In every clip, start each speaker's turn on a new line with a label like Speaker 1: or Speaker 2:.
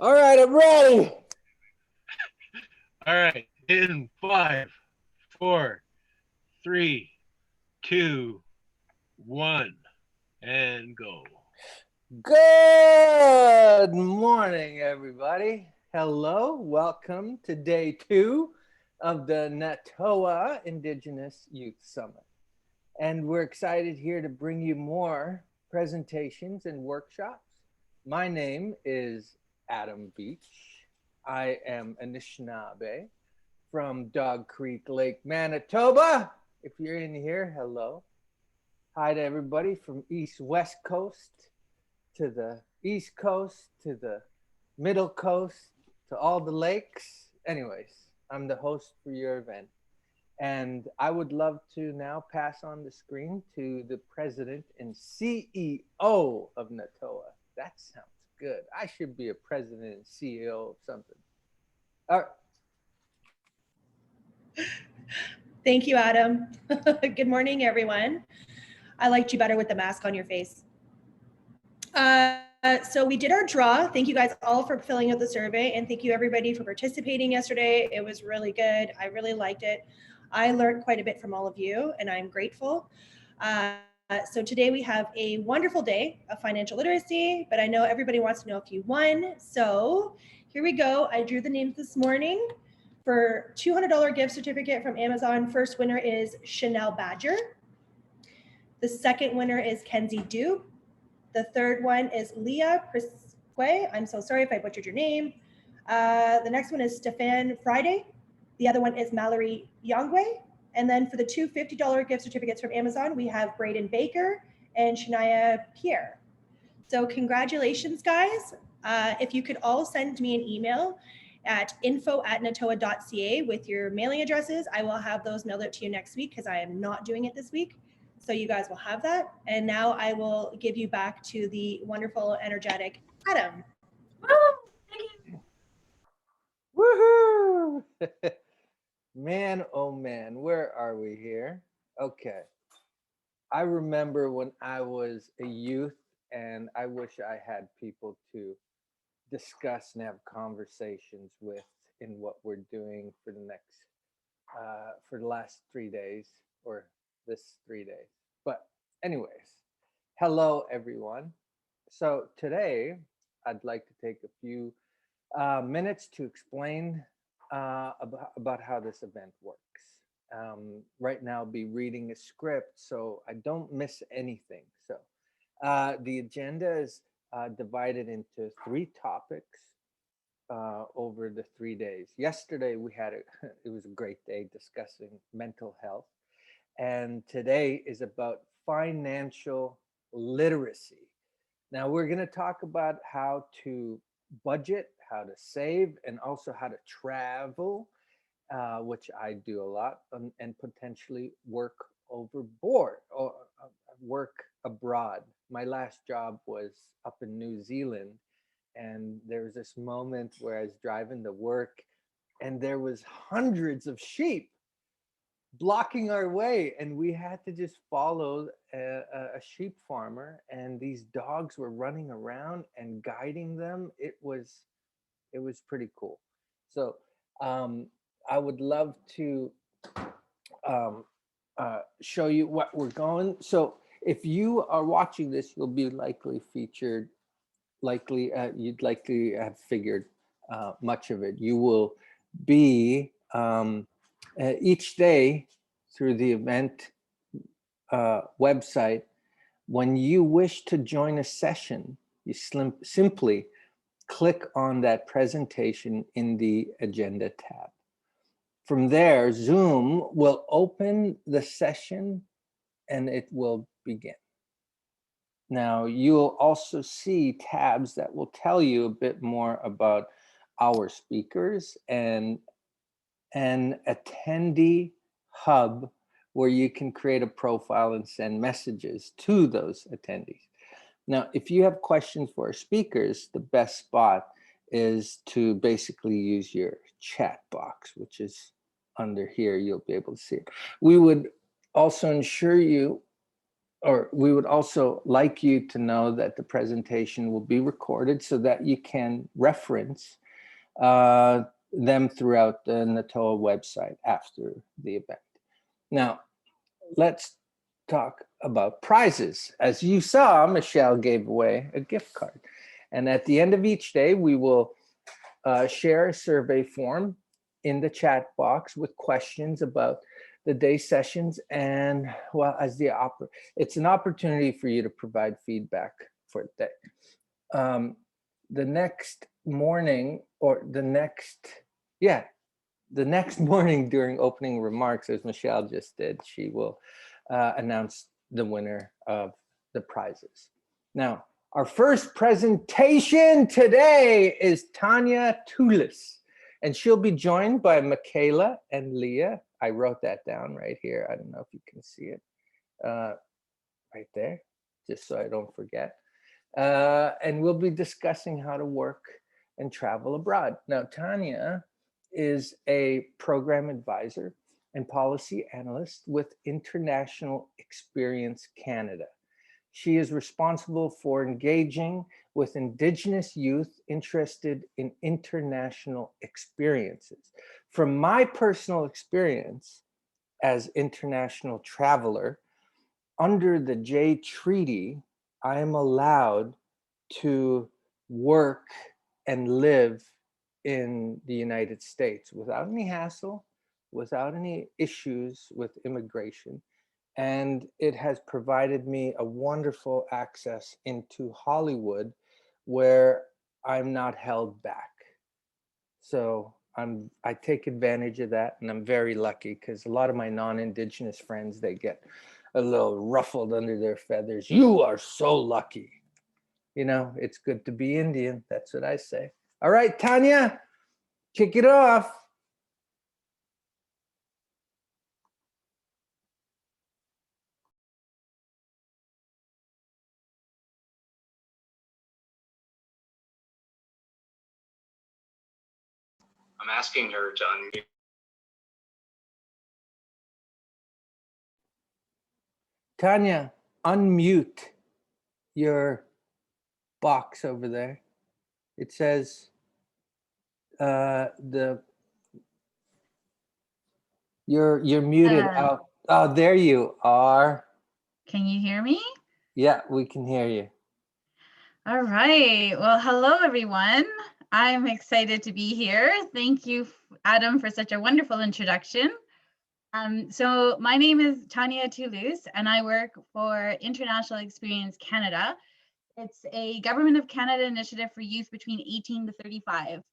Speaker 1: All right, I'm ready.
Speaker 2: All right, in 5, 4, 3, 2, 1, and go.
Speaker 1: Good morning, everybody. Hello, welcome to day 2 of the NATOA Indigenous Youth Summit. And we're excited here to bring you more presentations and workshops. My name is Adam Beach. I am Anishinaabe from Dog Creek Lake, Manitoba. If you're in here, hello. Hi to everybody from West Coast to the East Coast to the Middle Coast to all the lakes. Anyways, I'm the host for your event. And I would love to now pass on the screen to the president and CEO of NATOA. That sounds good. I should be a president and CEO of something. All right.
Speaker 3: Thank you, Adam. Good morning, everyone. I liked you better with the mask on your face. So we did our draw. Thank you guys all for filling out the survey, and thank you everybody for participating yesterday. It was really good. I really liked it. I learned quite a bit from all of you, and I'm grateful. So today we have a wonderful day of financial literacy, but I know everybody wants to know if you won. So here we go. I drew the names this morning. For $200 gift certificate from Amazon, first winner is Chanel Badger. The second winner is Kenzie Dube. The third one is Leah Prisque. I'm so sorry if I butchered your name. The next one is Stefan Friday. The other one is Mallory Yongwe. And then for the two $50 gift certificates from Amazon, we have Braden Baker and Shania Pierre. So congratulations, guys. If you could all send me an email at info@natoa.ca with your mailing addresses. I will have those mailed out to you next week because I am not doing it this week. So you guys will have that. And now I will give you back to the wonderful, energetic Adam.
Speaker 1: Woohoo! Man, oh man, where are we here? Okay. I remember when I was a youth and I wish I had people to discuss and have conversations with in what we're doing for the next for the last 3 days or this 3 days. But anyways, hello everyone. So today I'd like to take a few minutes to explain about how this event works. Right now I'll be reading a script so I don't miss anything. So the agenda is divided into 3 topics over the 3 days. Yesterday we had it was a great day discussing mental health, and today is about financial literacy. Now we're going to talk about how to budget, how to save, and also how to travel, which I do a lot, and potentially work overboard or work abroad. My last job was up in New Zealand, and there was this moment where I was driving to work, and there was hundreds of sheep blocking our way, and we had to just follow a sheep farmer, and these dogs were running around and guiding them. It was pretty cool. So I would love to show you what we're going. So if you are watching this, you'll be likely featured. You'd likely have figured much of it. You will be each day through the event website. When you wish to join a session, you simply click on that presentation in the agenda tab. From there, Zoom will open the session and it will begin. Now, you'll also see tabs that will tell you a bit more about our speakers and an attendee hub where you can create a profile and send messages to those attendees. Now, if you have questions for our speakers, the best spot is to basically use your chat box, which is under here. You'll be able to see it. We would also ensure you or we would also like you to know that the presentation will be recorded so that you can reference them throughout the NATOA website after the event. Now, let's talk about prizes. As you saw, Michelle gave away a gift card. And at the end of each day, we will share a survey form in the chat box with questions about the day sessions. And well, as it's an opportunity for you to provide feedback for the day. The next morning the next morning during opening remarks, as Michelle just did, she will announce the winner of the prizes. Now, our first presentation today is Tanya Tulus, and she'll be joined by Michaela and Leah. I wrote that down right here. I don't know if you can see it right there, just so I don't forget. And we'll be discussing how to work and travel abroad. Now, Tanya is a program advisor and policy analyst with International Experience Canada. She is responsible for engaging with Indigenous youth interested in international experiences. From my personal experience as international traveler, under the J Treaty, I am allowed to work and live in the United States without any hassle, without any issues with immigration. And it has provided me a wonderful access into Hollywood where I'm not held back. So I take advantage of that, and I'm very lucky because a lot of my non-Indigenous friends, they get a little ruffled under their feathers. You are so lucky. You know, it's good to be Indian. That's what I say. All right, Tanya, kick it off.
Speaker 4: I'm asking her to unmute.
Speaker 1: Tanya, unmute your box over there. It says you're muted out. Oh, there you are.
Speaker 5: Can you hear me?
Speaker 1: Yeah, we can hear you.
Speaker 5: All right. Well, hello, everyone. I'm excited to be here. Thank you, Adam, for such a wonderful introduction. So my name is Tanya Tulus, and I work for International Experience Canada. It's a Government of Canada initiative for youth between 18 to 35.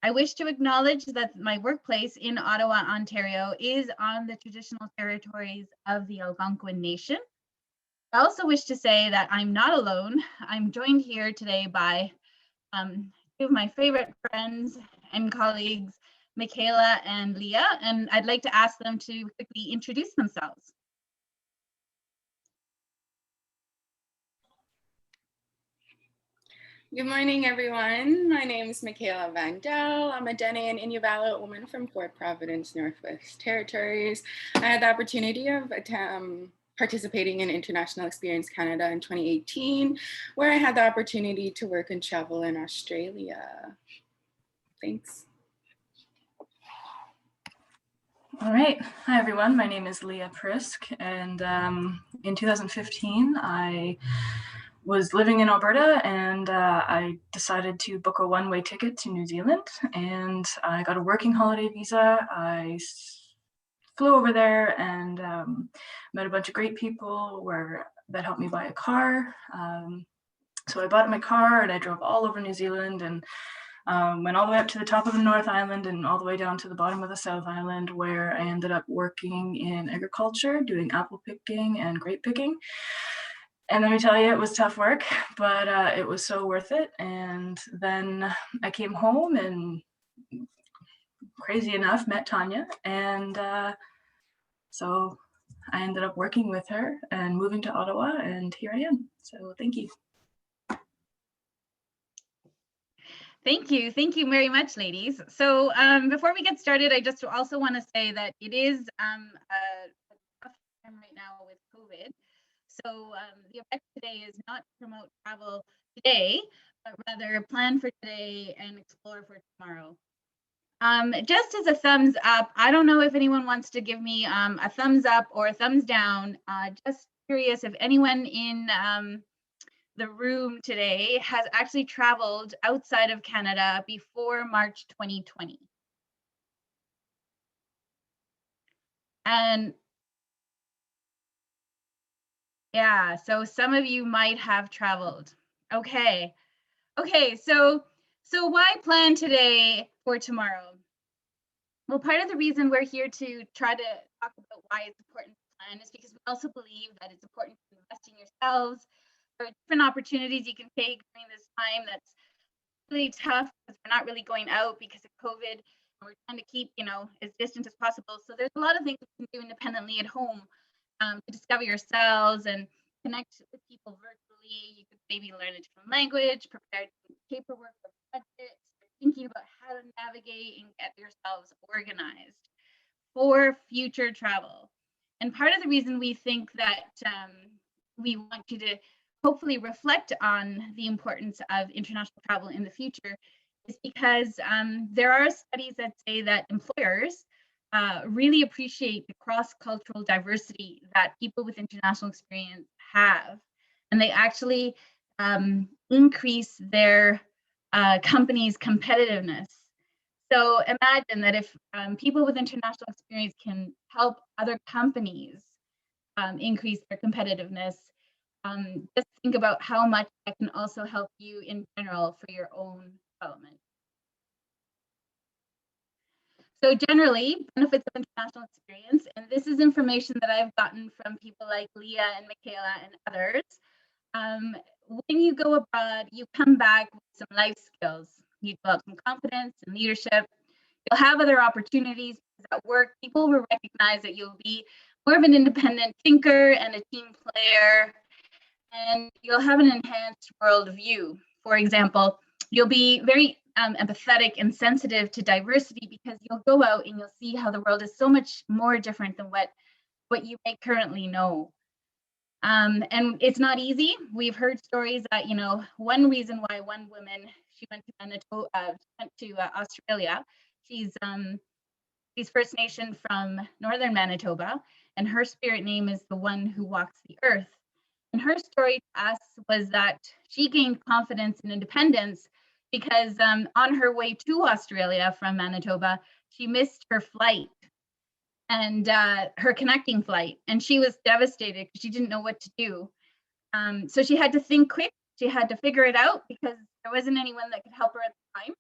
Speaker 5: I wish to acknowledge that my workplace in Ottawa, Ontario, is on the traditional territories of the Algonquin Nation. I also wish to say that I'm not alone. I'm joined here today by two of my favorite friends and colleagues, Michaela and Leah, and I'd like to ask them to quickly introduce themselves.
Speaker 6: Good morning, everyone. My name is Michaela Vandell. I'm a Dene and Inuvialuit woman from Port Providence, Northwest Territories. I had the opportunity of participating in International Experience Canada in 2018, where I had the opportunity to work and travel in Australia. Thanks.
Speaker 7: All right. Hi, everyone. My name is Leah Prisk, and in 2015, I was living in Alberta, and I decided to book a one-way ticket to New Zealand, and I got a working holiday visa. I flew over there and met a bunch of great people that helped me buy a car. So I bought my car and I drove all over New Zealand and went all the way up to the top of the North Island and all the way down to the bottom of the South Island, where I ended up working in agriculture, doing apple picking and grape picking. And let me tell you, it was tough work, but it was so worth it. And then I came home and, crazy enough, met Tanya. And so I ended up working with her and moving to Ottawa, and here I am. So thank you.
Speaker 5: Thank you very much, ladies. So before we get started, I just also want to say that it is a tough time right now with COVID. So the objective today is not to promote travel today, but rather plan for today and explore for tomorrow. Just as a thumbs up, I don't know if anyone wants to give me a thumbs up or a thumbs down. Just curious if anyone in the room today has actually traveled outside of Canada before March 2020. And yeah, so some of you might have traveled. Okay. Okay, so why plan today for tomorrow? Well, part of the reason we're here to try to talk about why it's important to plan is because we also believe that it's important to invest in yourselves. There are different opportunities you can take during this time that's really tough because we're not really going out because of COVID. And we're trying to keep, as distant as possible. So there's a lot of things we can do independently at home to discover yourselves and connect with people virtually. You could maybe learn a different language, prepare paperwork for budget, start thinking about how to navigate and get yourselves organized for future travel. And part of the reason we think that we want you to hopefully reflect on the importance of international travel in the future is because there are studies that say that employers really appreciate the cross-cultural diversity that people with international experience have. And they actually increase their company's competitiveness. So imagine that if people with international experience can help other companies increase their competitiveness, just think about how much that can also help you in general for your own development. So generally, benefits of international experience, and this is information that I've gotten from people like Leah and Michaela and others. When you go abroad, you come back with some life skills. You develop some confidence and leadership. You'll have other opportunities at work. People will recognize that you'll be more of an independent thinker and a team player, and you'll have an enhanced worldview. For example, you'll be very empathetic and sensitive to diversity because you'll go out and you'll see how the world is so much more different than what you may currently know. And it's not easy. We've heard stories that, one reason why one woman, she went to Australia. She's First Nation from Northern Manitoba, and her spirit name is the one who walks the earth. And her story to us was that she gained confidence and independence because on her way to Australia from Manitoba, she missed her flight and her connecting flight. And she was devastated because she didn't know what to do. So she had to think quick. She had to figure it out because there wasn't anyone that could help her at the time.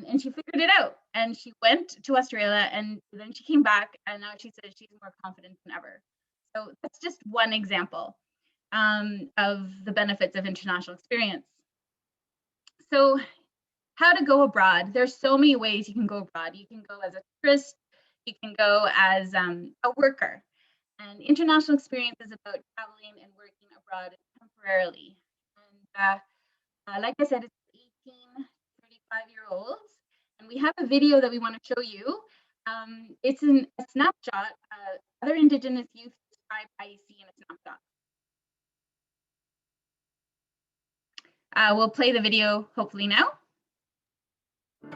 Speaker 5: And she figured it out. And she went to Australia and then she came back and now she says she's more confident than ever. So that's just one example of the benefits of international experience. So how to go abroad. There's so many ways you can go abroad. You can go as a tourist, you can go as a worker. And international experience is about traveling and working abroad temporarily. And like I said, it's 18, 35-year-olds. And we have a video that we want to show you. It's a snapshot. Other Indigenous youth describe IEC in a snapshot. We'll play the video hopefully now.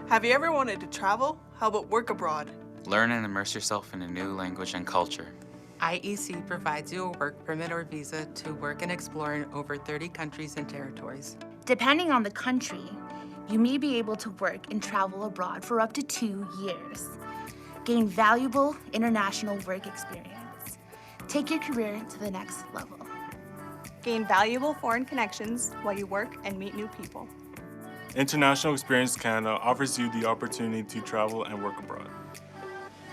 Speaker 8: Have you ever wanted to travel? How about work abroad?
Speaker 9: Learn and immerse yourself in a new language and culture.
Speaker 10: IEC provides you a work permit or visa to work and explore in over 30 countries and territories.
Speaker 11: Depending on the country, you may be able to work and travel abroad for up to 2 years. Gain valuable international work experience. Take your career to the next level.
Speaker 8: Gain valuable foreign connections while you work and meet new people.
Speaker 12: International Experience Canada offers you the opportunity to travel and work abroad.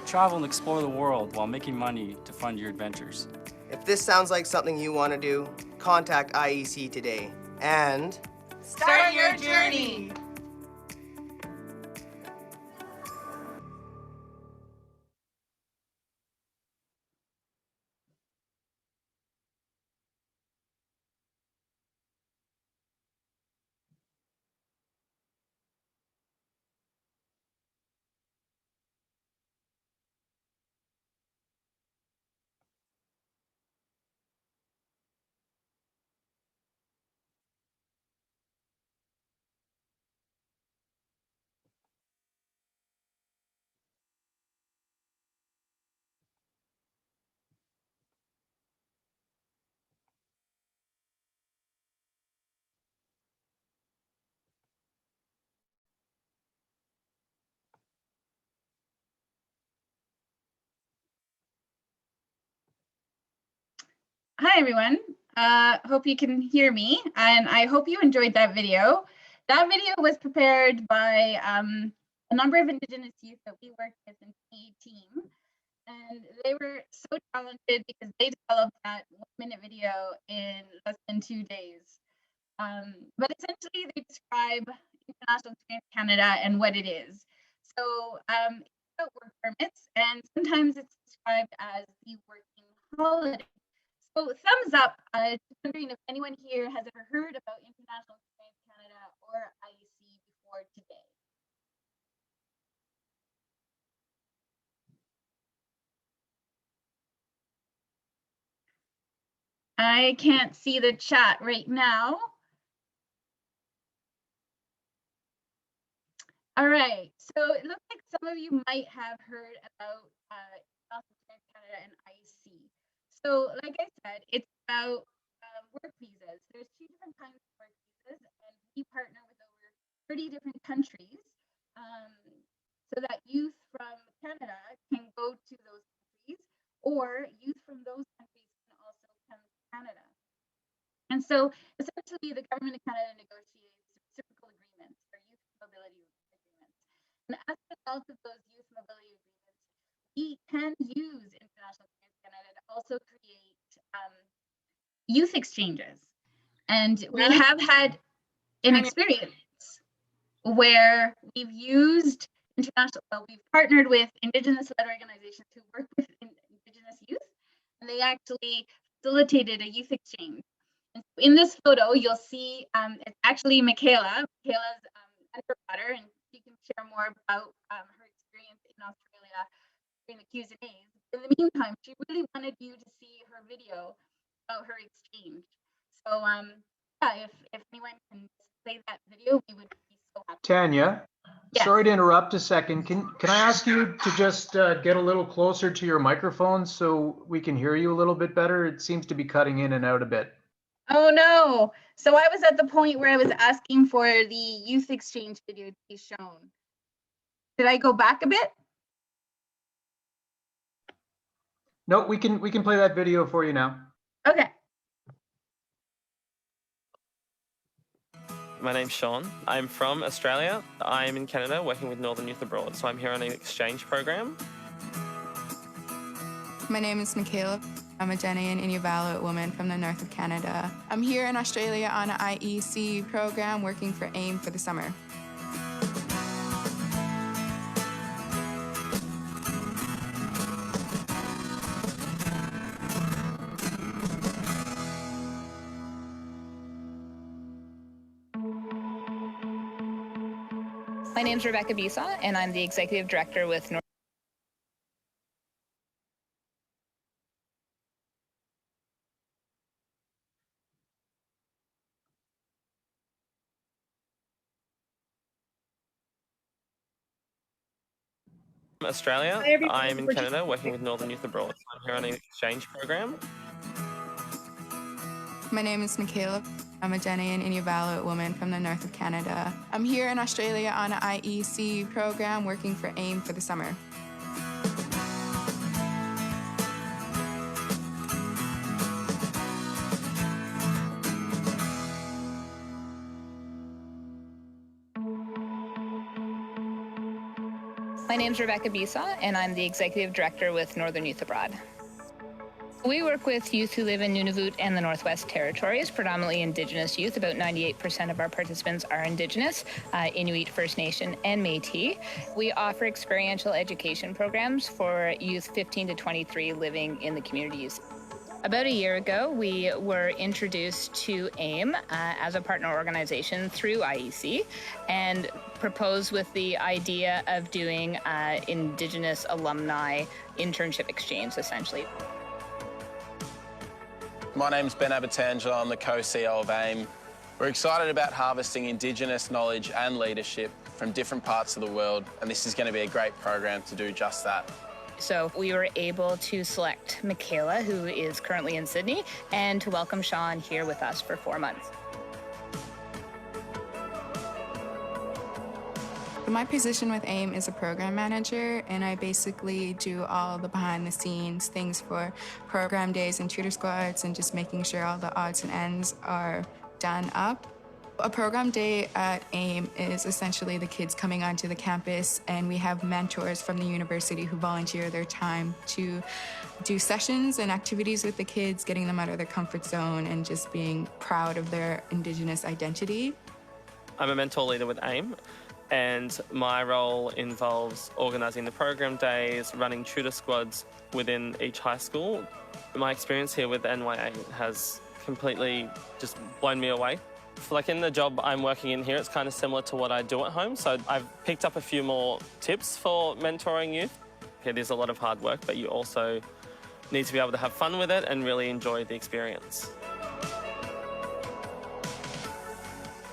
Speaker 13: Travel and explore the world while making money to fund your adventures.
Speaker 14: If this sounds like something you want to do, contact IEC today and
Speaker 8: start your journey!
Speaker 5: Hi, everyone. Hope you can hear me, and I hope you enjoyed that video. That video was prepared by a number of Indigenous youth that we worked with in 2018, and they were so talented because they developed that 1-minute video in less than 2 days. But essentially, they describe International Experience Canada and what it is. So it's about work permits, and sometimes it's described as the working holiday. So thumbs up, just wondering if anyone here has ever heard about International Experience Canada or IEC before today. I can't see the chat right now. All right, so it looks like some of you might have heard about International Experience Canada and IEC. So like I said, it's about work visas. There's 2 different kinds of work visas, and we partner with over 30 different countries so that youth from Canada can go to those countries, or youth from those countries can also come to Canada. And so essentially the government of Canada negotiates reciprocal agreements for youth mobility agreements. And as a result of those youth mobility agreements, we can use International Experience Canada to also create youth exchanges. And we have had an experience where we've used we've partnered with Indigenous-led organizations who work with Indigenous youth, and they actually facilitated a youth exchange. And so in this photo, you'll see it's actually Michaela. Michaela's underwater, and she can share more about her experience in Australia during the Q's and A's. In the meantime, she really wanted you to see her video about her exchange. So yeah, if anyone can play that video, we would be so happy.
Speaker 15: Tanya,
Speaker 5: Yes.
Speaker 15: Sorry to interrupt a second. Can I ask you to just get a little closer to your microphone so we can hear you a little bit better? It seems to be cutting in and out a bit.
Speaker 5: Oh no. So I was at the point where I was asking for the youth exchange video to be shown. Did I go back a bit?
Speaker 15: No, we can play that video for you now.
Speaker 5: Okay.
Speaker 16: My name's Sean. I'm from Australia. I'm in Canada working with Northern Youth Abroad, so I'm here on an exchange program.
Speaker 17: My name is Michaela. I'm a Ghanaian Inuvialuit woman from the north of Canada. I'm here in Australia on an IEC program working for AIM for the summer.
Speaker 18: My name is Rebecca Bisa, and I'm the Executive Director with North.
Speaker 16: Australia.
Speaker 18: Hi, everybody.
Speaker 16: I'm in Canada working with Northern Youth Abroad. I'm here on an exchange program.
Speaker 17: My name is Michaela. I'm a Ghanaian Inuvialuit woman from the north of Canada. I'm here in Australia on an IEC program working for AIM for the summer.
Speaker 18: My name is Rebecca Bisa, and I'm the Executive Director with Northern Youth Abroad. We work with youth who live in Nunavut and the Northwest Territories, predominantly Indigenous youth. About 98% of our participants are Indigenous, Inuit, First Nation, and Métis. We offer experiential education programs for youth 15 to 23 living in the communities. About a year ago, we were introduced to AIM as a partner organization through IEC and proposed with the idea of doing Indigenous alumni internship exchange, essentially.
Speaker 19: My name's Ben Abatangelo, I'm the co-CEO of AIM. We're excited about harvesting Indigenous knowledge and leadership from different parts of the world, and this is going to be a great program to do just that.
Speaker 18: So we were able to select Michaela, who is currently in Sydney, and to welcome Sean here with us for 4 months.
Speaker 17: My position with AIM is a program manager, and I basically do all the behind the scenes things for program days and tutor squads and just making sure all the odds and ends are done up. A program day at AIM is essentially the kids coming onto the campus, and we have mentors from the university who volunteer their time to do sessions and activities with the kids, getting them out of their comfort zone and just being proud of their Indigenous identity.
Speaker 16: I'm a mentor leader with AIM, and my role involves organising the program days, running tutor squads within each high school. My experience here with NYA has completely just blown me away. Like in the job I'm working in here, it's kind of similar to what I do at home, so I've picked up a few more tips for mentoring youth. It is a lot of hard work, but you also need to be able to have fun with it and really enjoy the experience.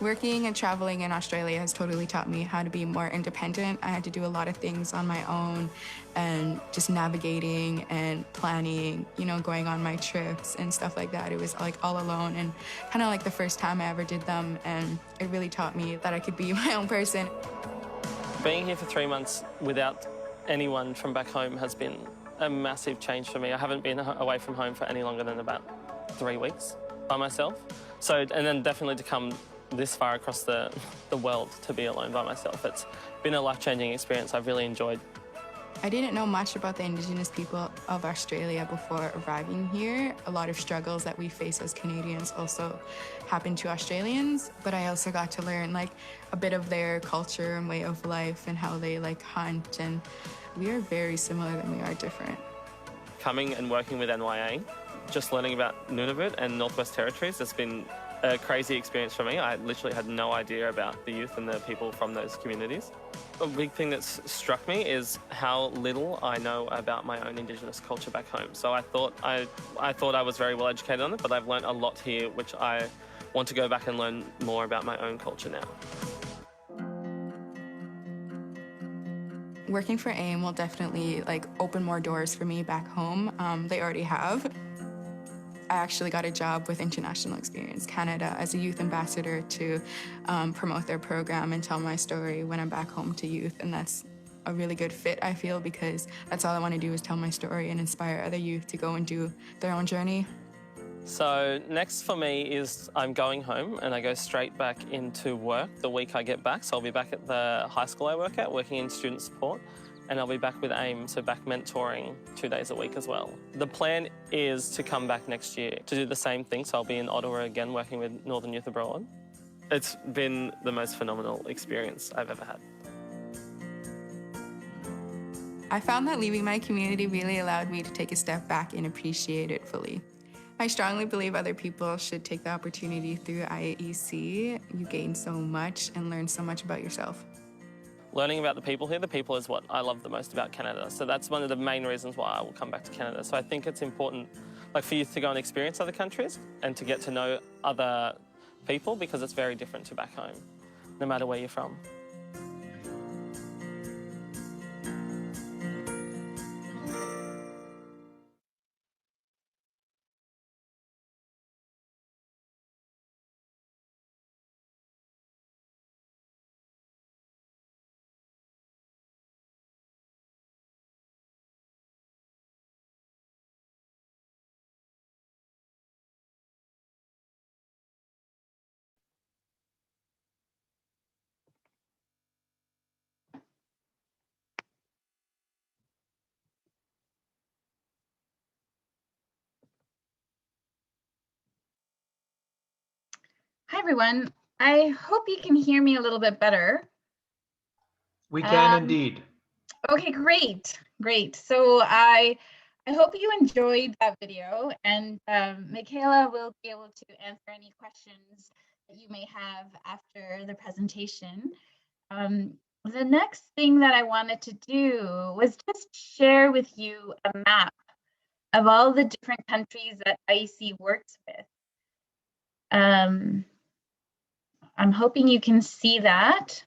Speaker 17: Working and traveling in Australia has totally taught me how to be more independent. I had to do a lot of things on my own and just navigating and planning, you know, going on my trips and stuff like that. It was like all alone and kind of like the first time I ever did them, and it really taught me that I could be my own person.
Speaker 16: Being here for 3 months without anyone from back home has been a massive change for me. I haven't been away from home for any longer than about 3 weeks by myself. So, and then definitely to come this far across the world to be alone by myself. It's been a life-changing experience I've really enjoyed.
Speaker 17: I didn't know much about the Indigenous people of Australia before arriving here. A lot of struggles that we face as Canadians also happen to Australians, but I also got to learn like a bit of their culture and way of life and how they like hunt, and we are very similar and we are different.
Speaker 16: Coming and working with NYA, just learning about Nunavut and Northwest Territories has been a crazy experience for me. I literally had no idea about the youth and the people from those communities. A big thing that's struck me is how little I know about my own Indigenous culture back home. So I thought I was very well educated on it, but I've learned a lot here, which I want to go back and learn more about my own culture now.
Speaker 17: Working for AIM will definitely like open more doors for me back home. They already have. I actually got a job with International Experience Canada as a youth ambassador to promote their program and tell my story when I'm back home to youth. And that's a really good fit, I feel, because that's all I want to do is tell my story and inspire other youth to go and do their own journey.
Speaker 16: So next for me is I'm going home and I go straight back into work the week I get back. So I'll be back at the high school I work at, working in student support. And I'll be back with AIM, so back mentoring 2 days a week as well. The plan is to come back next year to do the same thing, so I'll be in Ottawa again working with Northern Youth Abroad. It's been the most phenomenal experience I've ever had.
Speaker 17: I found that leaving my community really allowed me to take a step back and appreciate it fully. I strongly believe other people should take the opportunity through IRCC. You gain so much and learn so much about yourself.
Speaker 16: Learning about the people here, the people is what I love the most about Canada. So that's one of the main reasons why I will come back to Canada. So I think it's important like for youth to go and experience other countries and to get to know other people, because it's very different to back home, no matter where you're from.
Speaker 5: Hi, everyone. I hope you can hear me a little bit better.
Speaker 15: We can indeed.
Speaker 5: Okay, great, great. So I hope you enjoyed that video, and Michaela will be able to answer any questions that you may have after the presentation. The next thing that I wanted to do was just share with you a map of all the different countries that IEC works with. I'm hoping you can see that.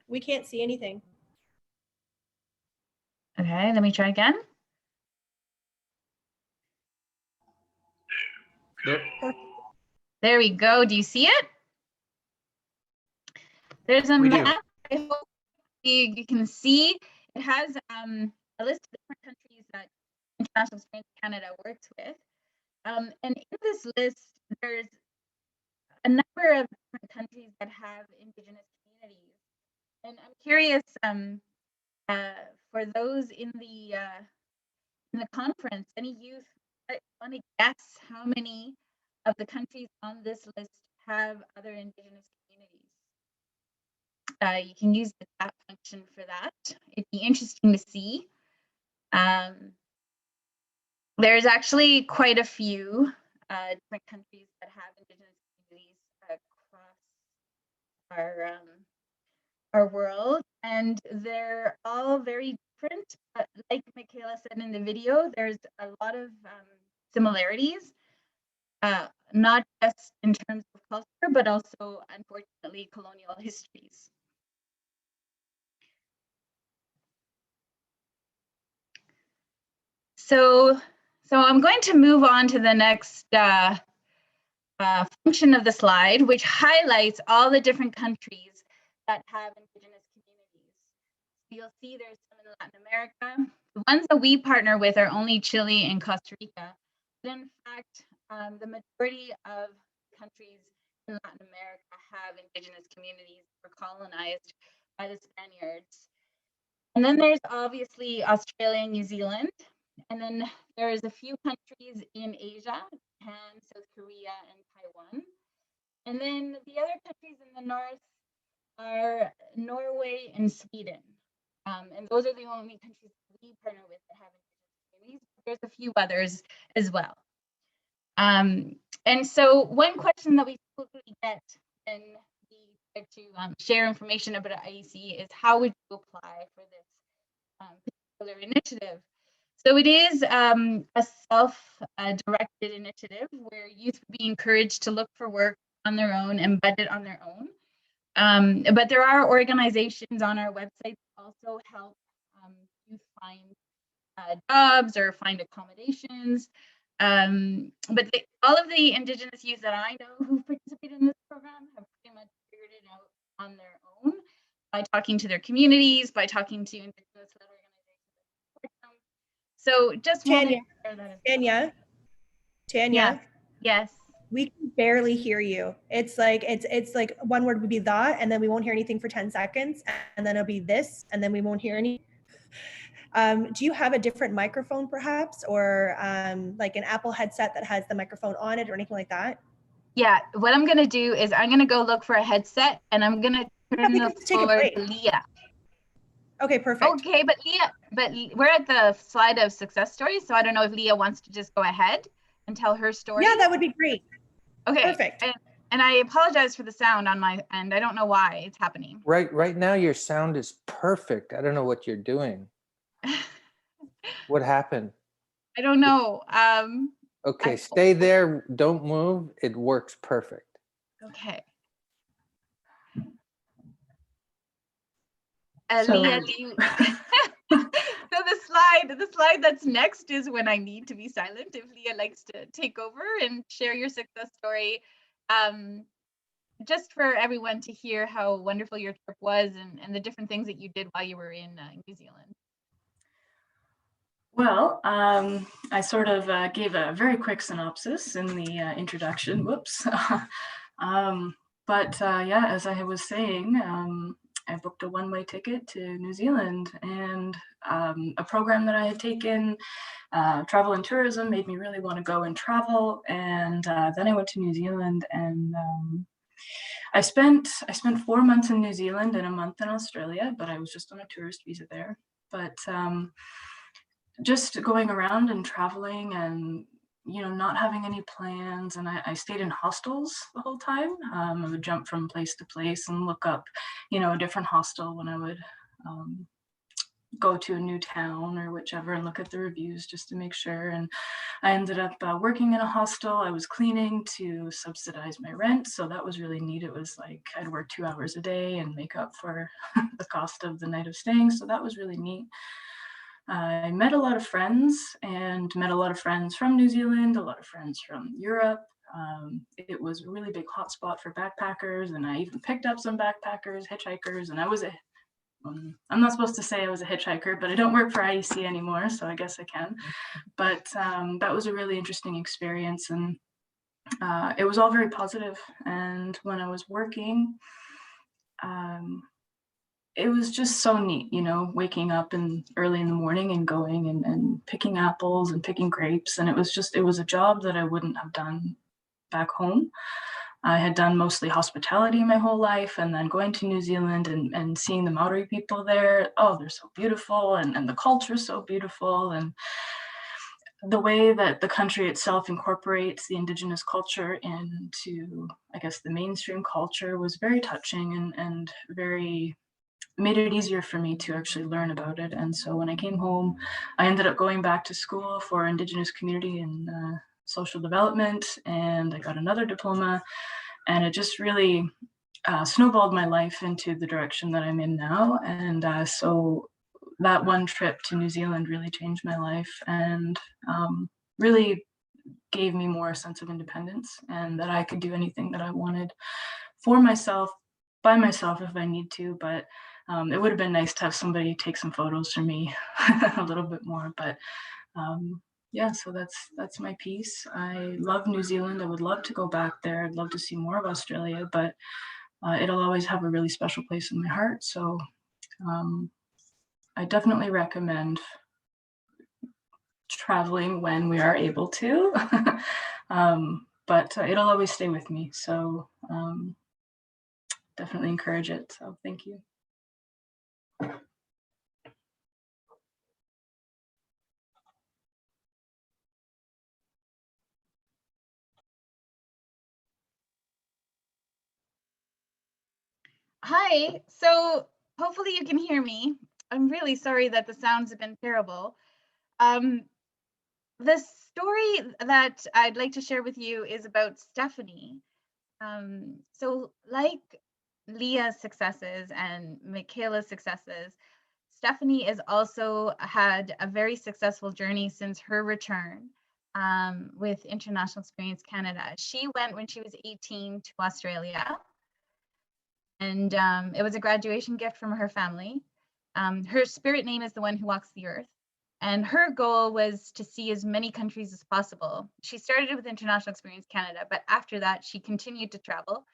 Speaker 3: We can't see anything.
Speaker 5: Okay, let me try again.
Speaker 15: Yep.
Speaker 5: There we go. Do you see it? There's a
Speaker 15: We do.
Speaker 5: map. I hope you can see. It has a list of different countries that International Experience Canada works with. And in this list, there's a number of different countries that have Indigenous communities. And I'm curious, for those in the conference, any youth want to guess how many of the countries on this list have other Indigenous communities? You can use the chat function for that. It'd be interesting to see. There's actually quite a few different countries that have Indigenous communities across our world, and they're all very different. But like Michaela said in the video, there's a lot of similarities, not just in terms of culture, but also, unfortunately, colonial histories. So I'm going to move on to the next function of the slide, which highlights all the different countries that have Indigenous communities. You'll see there's some in Latin America. The ones that we partner with are only Chile and Costa Rica. But in fact, the majority of countries in Latin America have Indigenous communities that were colonized by the Spaniards. And then there's obviously Australia and New Zealand. And then there's a few countries in Asia, Japan, South Korea, and Taiwan. And then the other countries in the north are Norway and Sweden. And those are the only countries we partner with that have Indigenous communities. There's a few others as well. And so one question that we typically get when we try to share information about IEC is, how would you apply for this particular initiative? So it is a self-directed initiative where youth would be encouraged to look for work on their own and budget on their own. But there are organizations on our website that also help youth find jobs or find accommodations. But all of the Indigenous youth that I know who've participated in this program have pretty much figured it out on their own by talking to their communities, by talking to Indigenous-led organizations. So just
Speaker 3: Tanya,
Speaker 5: Tanya. Yes.
Speaker 3: We can barely hear you. It's like one word would be that, and then we won't hear anything for 10 seconds, and then it'll be this, and then we won't hear any. Do you have a different microphone perhaps, or like an Apple headset that has the microphone on it or anything like that?
Speaker 5: Yeah, what I'm gonna do is I'm gonna go look for a headset, and I'm gonna turn the floor to Leah.
Speaker 3: Okay, perfect.
Speaker 5: Okay, but we're at the slide of success stories, so I don't know if Leah wants to just go ahead and tell her story.
Speaker 3: Yeah, that would be great.
Speaker 5: Okay,
Speaker 3: perfect.
Speaker 5: And I apologize for the sound on my end. I don't know why it's happening.
Speaker 1: Right now, your sound is perfect. I don't know what you're doing. What happened?
Speaker 5: I don't know.
Speaker 1: Okay, stay there. Don't move. It works perfect.
Speaker 5: Okay.
Speaker 7: So,
Speaker 5: Leah, do you? So the slide that's next is when I need to be silent. If Leah likes to take over and share your success story, just for everyone to hear how wonderful your trip was and the different things that you did while you were in New Zealand.
Speaker 7: Well, I sort of gave a very quick synopsis in the introduction. Whoops. But yeah, as I was saying, I booked a one-way ticket to New Zealand, and a program that I had taken, travel and tourism, made me really want to go and travel. And then I went to New Zealand, and I spent 4 months in New Zealand and a month in Australia, but I was just on a tourist visa there. But just going around and traveling and, you know, not having any plans. And I stayed in hostels the whole time. I would jump from place to place and look up, you know, a different hostel when I would go to a new town or whichever and look at the reviews just to make sure. And I ended up working in a hostel. I was cleaning to subsidize my rent. So that was really neat. It was like I'd work 2 hours a day and make up for the cost of the night of staying. So that was really neat. I met a lot of friends from New Zealand, a lot of friends from Europe. It was a really big hotspot for backpackers, and I even picked up some backpackers, hitchhikers, and I was I'm not supposed to say I was a hitchhiker, but I don't work for IEC anymore, so I guess I can. But that was a really interesting experience, and it was all very positive. And when I was working, it was just so neat, you know, waking up early in the morning and going and picking apples and picking grapes. And it was a job that I wouldn't have done back home. I had done mostly hospitality my whole life, and then going to New Zealand and seeing the Maori people there. Oh, they're so beautiful, and the culture is so beautiful. And the way that the country itself incorporates the Indigenous culture into, I guess, the mainstream culture was very touching and very made it easier for me to actually learn about it. And so when I came home, I ended up going back to school for Indigenous community and social development, and I got another diploma, and it just really snowballed my life into the direction that I'm in now. And so that one trip to New Zealand really changed my life and really gave me more sense of independence, and that I could do anything that I wanted for myself, by myself if I need to. But it would have been nice to have somebody take some photos for me a little bit more. But yeah, so that's my piece. I love New Zealand. I would love to go back there. I'd love to see more of Australia, but it'll always have a really special place in my heart. So I definitely recommend traveling when we are able to, but it'll always stay with me. So definitely encourage it. So thank you.
Speaker 5: Hi, so hopefully you can hear me. I'm really sorry that the sounds have been terrible. The story that I'd like to share with you is about Stephanie. So like Leah's successes and Michaela's successes, Stephanie has also had a very successful journey since her return with International Experience Canada. She went when she was 18 to Australia, and it was a graduation gift from her family. Her spirit name is the one who walks the earth, and her goal was to see as many countries as possible. She started with International Experience Canada, but after that, she continued to travel.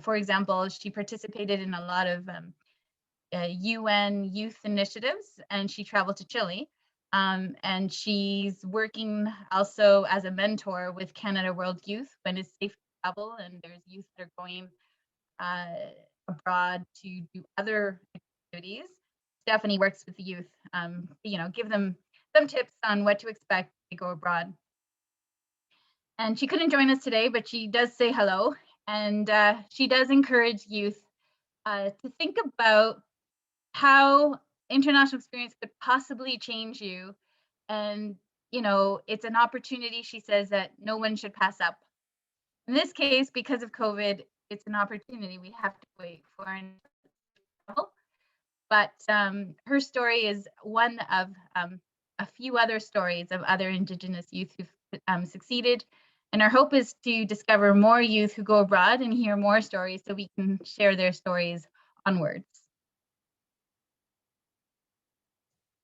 Speaker 5: For example, she participated in a lot of UN youth initiatives, and she traveled to Chile. And she's working also as a mentor with Canada World Youth when it's safe to travel, and there's youth that are going abroad to do other activities. Stephanie works with the youth, you know, give them some tips on what to expect to go abroad. And she couldn't join us today, but she does say hello, and she does encourage youth to think about how international experience could possibly change you. And, you know, it's an opportunity, she says, that no one should pass up. In this case, because of COVID, it's an opportunity we have to wait for and travel. But her story is one of a few other stories of other Indigenous youth who've succeeded. And our hope is to discover more youth who go abroad and hear more stories so we can share their stories onwards.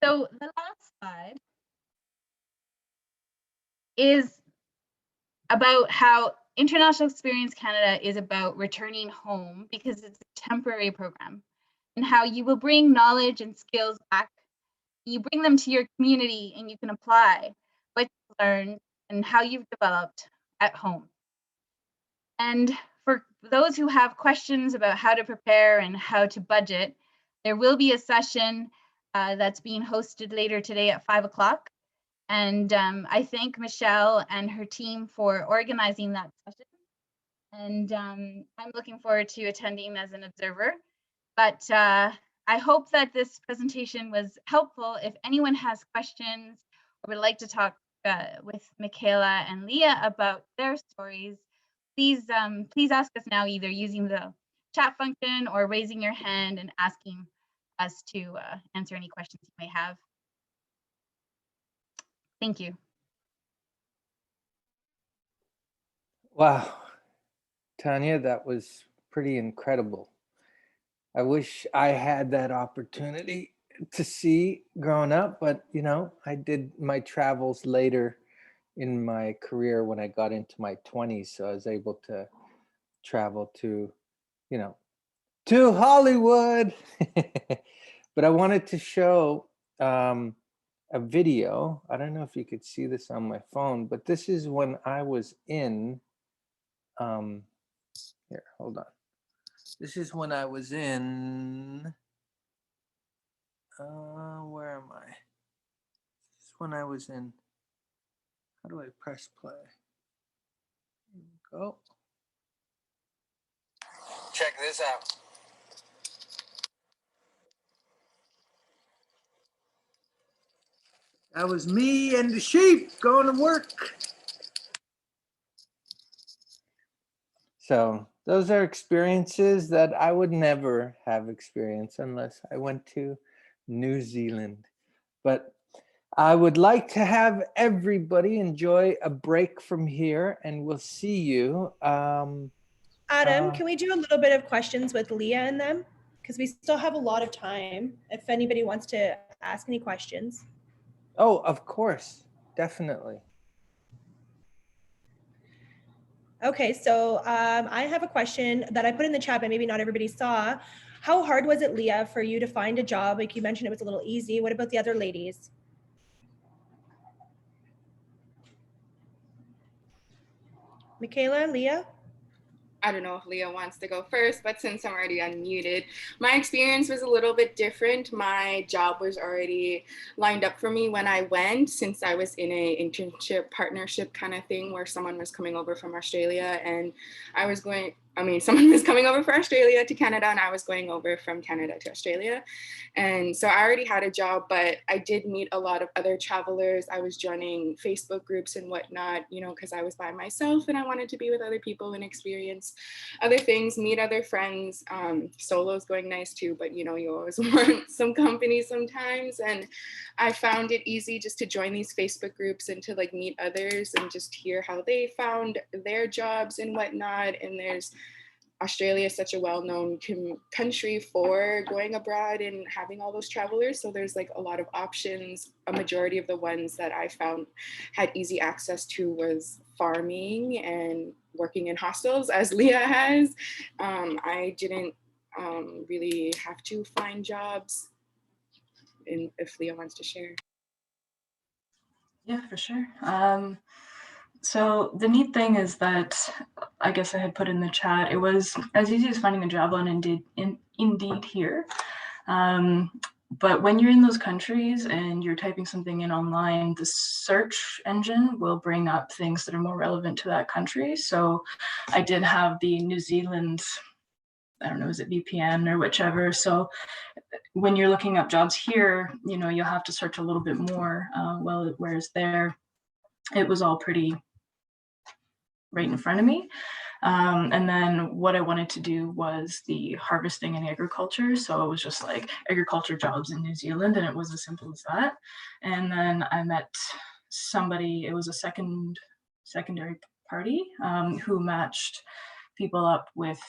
Speaker 5: So the last slide is about how International Experience Canada is about returning home, because it's a temporary program, and how you will bring knowledge and skills back. You bring them to your community and you can apply what you've learned and how you've developed at home. And for those who have questions about how to prepare and how to budget, there will be a session that's being hosted later today at 5 o'clock. And I thank Michelle and her team for organizing that session. And I'm looking forward to attending as an observer. But I hope that this presentation was helpful. If anyone has questions or would like to talk with Michaela and Leah about their stories, please ask us now, either using the chat function or raising your hand and asking us to answer any questions you may have. Thank you.
Speaker 1: Wow, Tanya, that was pretty incredible. I wish I had that opportunity to see growing up, but you know, I did my travels later in my career when I got into my 20s, so I was able to travel to, you know, to Hollywood. But I wanted to show a video. I don't know if you could see this on my phone, but this is when I was in, here, hold on. This is when I was in, where am I? This is when I was in, how do I press play? Here we go. Check this out. That was me and the sheep going to work. So those are experiences that I would never have experienced unless I went to New Zealand. But I would like to have everybody enjoy a break from here, and we'll see you.
Speaker 3: Adam, can we do a little bit of questions with Leah in them? Because we still have a lot of time if anybody wants to ask any questions.
Speaker 1: Oh, of course, definitely.
Speaker 3: Okay, so I have a question that I put in the chat, but maybe not everybody saw. How hard was it, Leah, for you to find a job? Like you mentioned, it was a little easy. What about the other ladies? Michaela, Leah?
Speaker 6: I don't know if Leah wants to go first, but since I'm already unmuted, my experience was a little bit different. My job was already lined up for me when I went, since I was in a internship partnership kind of thing where someone was coming over from Australia and someone was coming over from Australia to Canada and I was going over from Canada to Australia. And so I already had a job, but I did meet a lot of other travelers. I was joining Facebook groups and whatnot, you know, because I was by myself and I wanted to be with other people and experience other things, meet other friends. Solo's going nice too, but you know, you always want some company sometimes. And I found it easy just to join these Facebook groups and to like meet others and just hear how they found their jobs and whatnot. And Australia is such a well-known country for going abroad and having all those travelers. So there's like a lot of options. A majority of the ones that I found had easy access to was farming and working in hostels, as Leah has. I didn't really have to find jobs. And if Leah wants to share.
Speaker 7: Yeah, for sure. So the neat thing is that I guess I had put in the chat, it was as easy as finding a job on Indeed here. But when you're in those countries and you're typing something in online, the search engine will bring up things that are more relevant to that country. So I did have the New Zealand, I don't know, is it VPN or whichever. So when you're looking up jobs here, you know, you'll have to search a little bit more. Whereas there, it was all pretty right in front of me. And then what I wanted to do was the harvesting and agriculture. So it was just like agriculture jobs in New Zealand, and it was as simple as that. And then I met somebody, it was a secondary party who matched people up with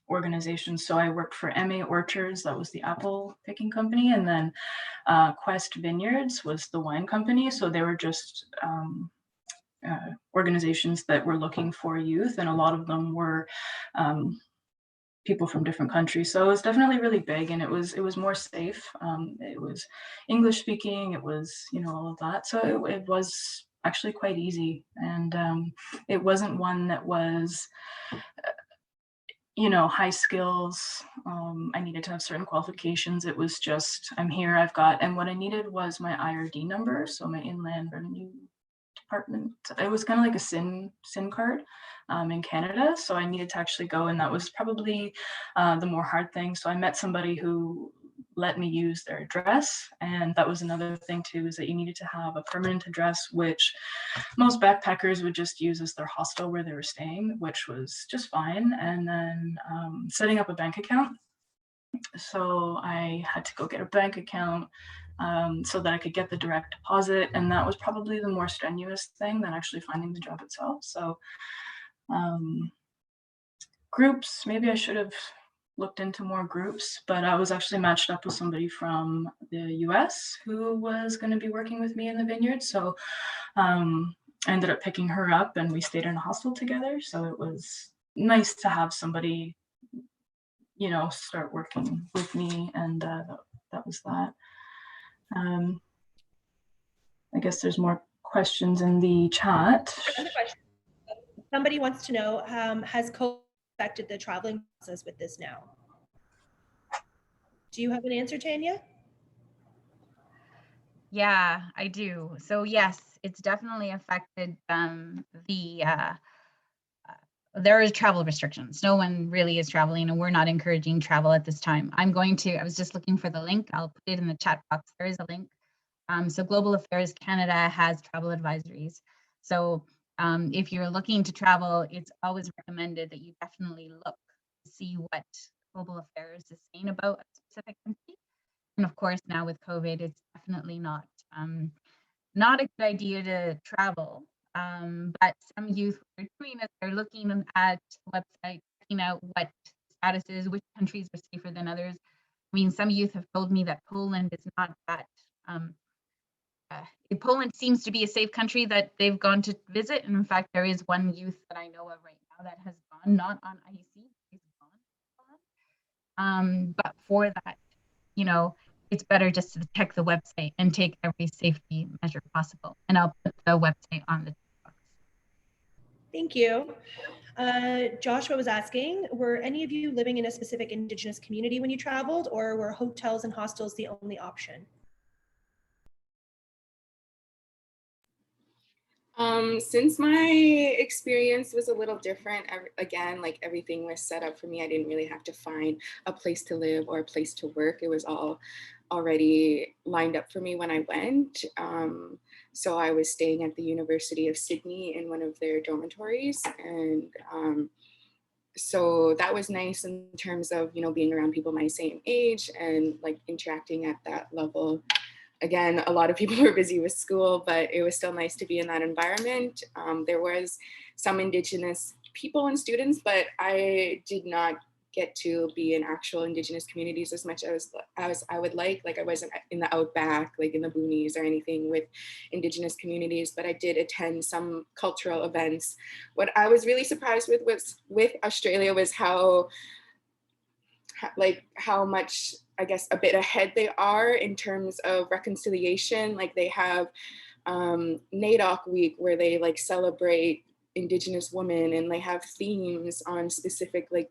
Speaker 7: organizations. So I worked for MA Orchards, that was the apple picking company, and then Quest Vineyards was the wine company. So they were just organizations that were looking for youth, and a lot of them were people from different countries. So it was definitely really big, and it was more safe. It was English speaking, it was, you know, all of that. So it was actually quite easy, and it wasn't one that was you know, high skills. I needed to have certain qualifications. It was just, I'm here, I've got, and what I needed was my IRD number, so my Inland Revenue Department. It was kind of like a SIN card in Canada, so I needed to actually go, and that was probably the more hard thing. So I met somebody who let me use their address, and that was another thing too, is that you needed to have a permanent address, which most backpackers would just use as their hostel where they were staying, which was just fine. And then setting up a bank account So I had to go get a bank account so that I could get the direct deposit. And that was probably the more strenuous thing than actually finding the job itself. So groups, maybe I should have looked into more groups, but I was actually matched up with somebody from the US who was going to be working with me in the vineyard. So I ended up picking her up and we stayed in a hostel together. So it was nice to have somebody, you know, start working with me, and that was that. I guess there's more questions in the chat.
Speaker 3: Another question. Somebody wants to know, has COVID affected the traveling process with this now? Do you have an answer, Tanya?
Speaker 5: Yeah, I do. So yes, it's definitely affected there is travel restrictions. No one really is traveling, and we're not encouraging travel at this time. I was just looking for the link. I'll put it in the chat box. There is a link. So Global Affairs Canada has travel advisories. So if you're looking to travel, it's always recommended that you definitely look to see what Global Affairs is saying about a specific country. And of course, now with COVID, it's definitely not a good idea to travel. But some youth are doing it. They're looking at the website, checking out what status is, which countries are safer than others. I mean, some youth have told me that Poland is not that. Poland seems to be a safe country that they've gone to visit. And in fact, there is one youth that I know of right now that has gone, not on IEC, he's gone. But for that, you know, it's better just to check the website and take every safety measure possible. And I'll put the website on the box.
Speaker 3: Thank you. Joshua was asking, were any of you living in a specific Indigenous community when you traveled, or were hotels and hostels the only option?
Speaker 6: Since my experience was a little different, again, like everything was set up for me. I didn't really have to find a place to live or a place to work. It was all already lined up for me when I went. So I was staying at the University of Sydney in one of their dormitories. And so that was nice in terms of, you know, being around people my same age and like interacting at that level. Again, a lot of people were busy with school, but it was still nice to be in that environment. There was some Indigenous people and students, but I did not get to be in actual Indigenous communities as much as I would like. Like I wasn't in the outback, like in the boonies or anything with Indigenous communities, but I did attend some cultural events. What I was really surprised with Australia was how much, I guess, a bit ahead they are in terms of reconciliation. Like they have NAIDOC week where they like celebrate Indigenous women, and they have themes on specific like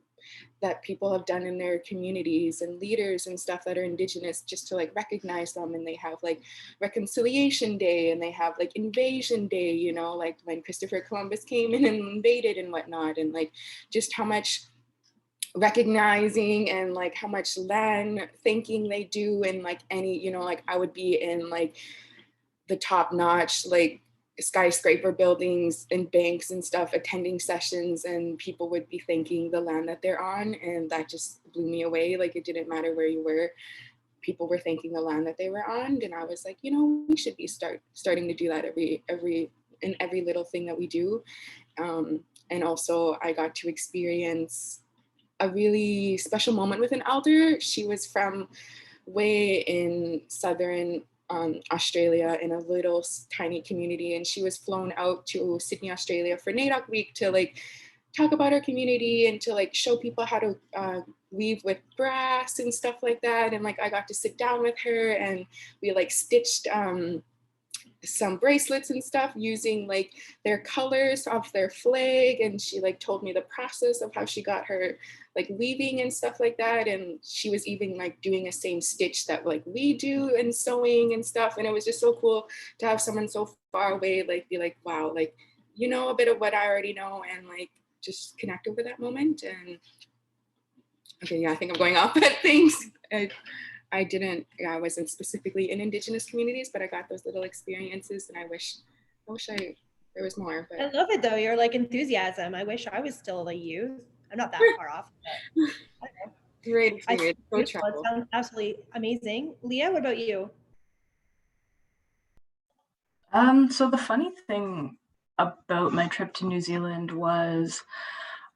Speaker 6: that people have done in their communities and leaders and stuff that are Indigenous, just to like recognize them. And they have like Reconciliation Day, and they have like Invasion Day, you know, like when Christopher Columbus came in and invaded and whatnot, and like just how much recognizing and like how much land thanking they do. And like any, you know, like I would be in like the top notch like skyscraper buildings and banks and stuff, attending sessions, and people would be thanking the land that they're on, and that just blew me away. Like it didn't matter where you were, people were thanking the land that they were on. And I was like, you know, we should be starting to do that in every little thing that we do. And also I got to experience a really special moment with an elder. She was from way in southern Australia in a little tiny community, and she was flown out to Sydney, Australia for NAIDOC week to like talk about our community and to like show people how to weave with brass and stuff like that. And like I got to sit down with her, and we like stitched some bracelets and stuff using like their colors of their flag, and she like told me the process of how she got her like weaving and stuff like that. And she was even like doing a same stitch that like we do and sewing and stuff. And it was just so cool to have someone so far away like be like, wow, like you know a bit of what I already know, and like just connect over that moment. And okay, yeah, I think I'm going off at things. I wasn't specifically in Indigenous communities, but I got those little experiences, and I wish there was more. But
Speaker 3: I love it though, your like enthusiasm. I wish I was still a youth. I'm not that far off. But I don't know.
Speaker 6: Great
Speaker 3: I
Speaker 6: experience. Go
Speaker 3: it
Speaker 6: travel.
Speaker 3: sounds absolutely amazing. Leah, what about you?
Speaker 7: So the funny thing about my trip to New Zealand was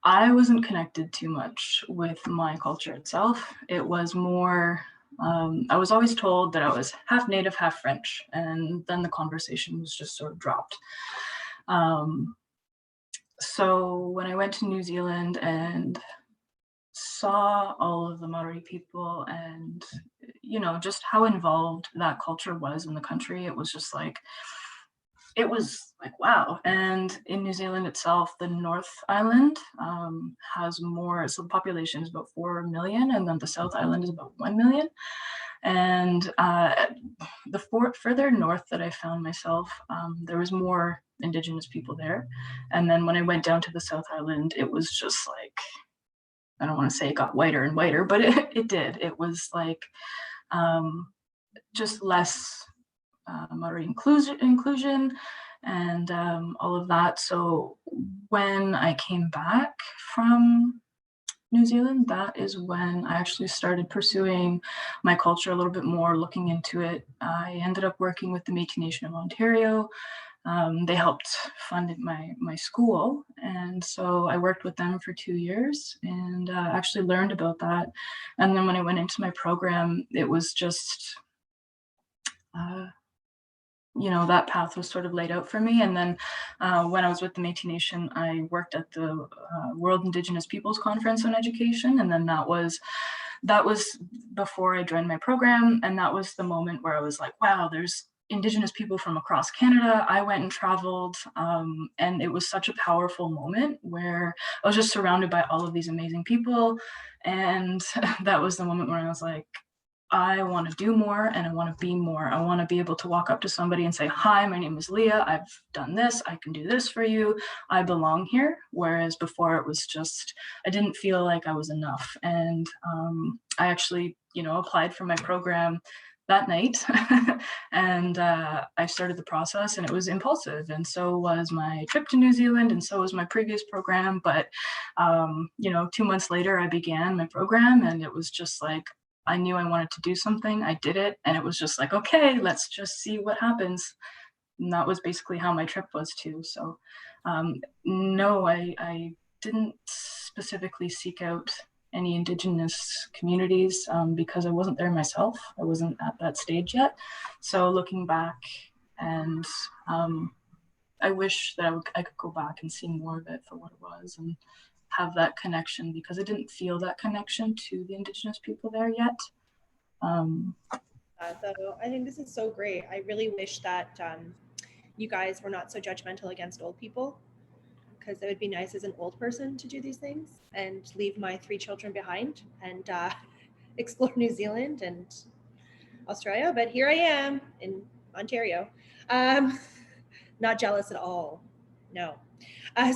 Speaker 7: I wasn't connected too much with my culture itself. It was more, I was always told that I was half native, half French, and then the conversation was just sort of dropped. So when I went to New Zealand and saw all of the Maori people and, you know, just how involved that culture was in the country, it was just like, it was like, wow. And in New Zealand itself, the North Island has more, so the population is about 4 million, and then the South Island is about 1 million. And the further north that I found myself, there was more Indigenous people there. And then when I went down to the South Island, it was just like, I don't want to say it got whiter and whiter, but it did. It was like just less Maori inclusion and all of that. So when I came back from New Zealand, that is when I actually started pursuing my culture a little bit more, looking into it. I ended up working with the Métis Nation of Ontario. They helped fund my school, and so I worked with them for 2 years and actually learned about that. And then when I went into my program, it was just you know, that path was sort of laid out for me. And then when I was with the Métis Nation, I worked at the World Indigenous Peoples Conference on Education. And then that was before I joined my program. And that was the moment where I was like, wow, there's Indigenous people from across Canada. I went and traveled, and it was such a powerful moment where I was just surrounded by all of these amazing people. And that was the moment where I was like, I want to do more and I want to be more. I want to be able to walk up to somebody and say, hi, my name is Leah. I've done this. I can do this for you. I belong here. Whereas before it was just, I didn't feel like I was enough. And I actually, you know, applied for my program that night and I started the process, and it was impulsive. And so was my trip to New Zealand, and so was my previous program. But, you know, 2 months later, I began my program, and it was just like, I knew I wanted to do something. I did it. And it was just like, okay, let's just see what happens. And that was basically how my trip was too. So no, I didn't specifically seek out any Indigenous communities because I wasn't there myself. I wasn't at that stage yet. So looking back, and I wish that I could go back and see more of it for what it was and have that connection, because I didn't feel that connection to the Indigenous people there yet.
Speaker 3: So I think this is so great. I really wish that you guys were not so judgmental against old people, because it would be nice as an old person to do these things and leave my 3 children behind and explore New Zealand and Australia. But here I am in Ontario. Not jealous at all. No.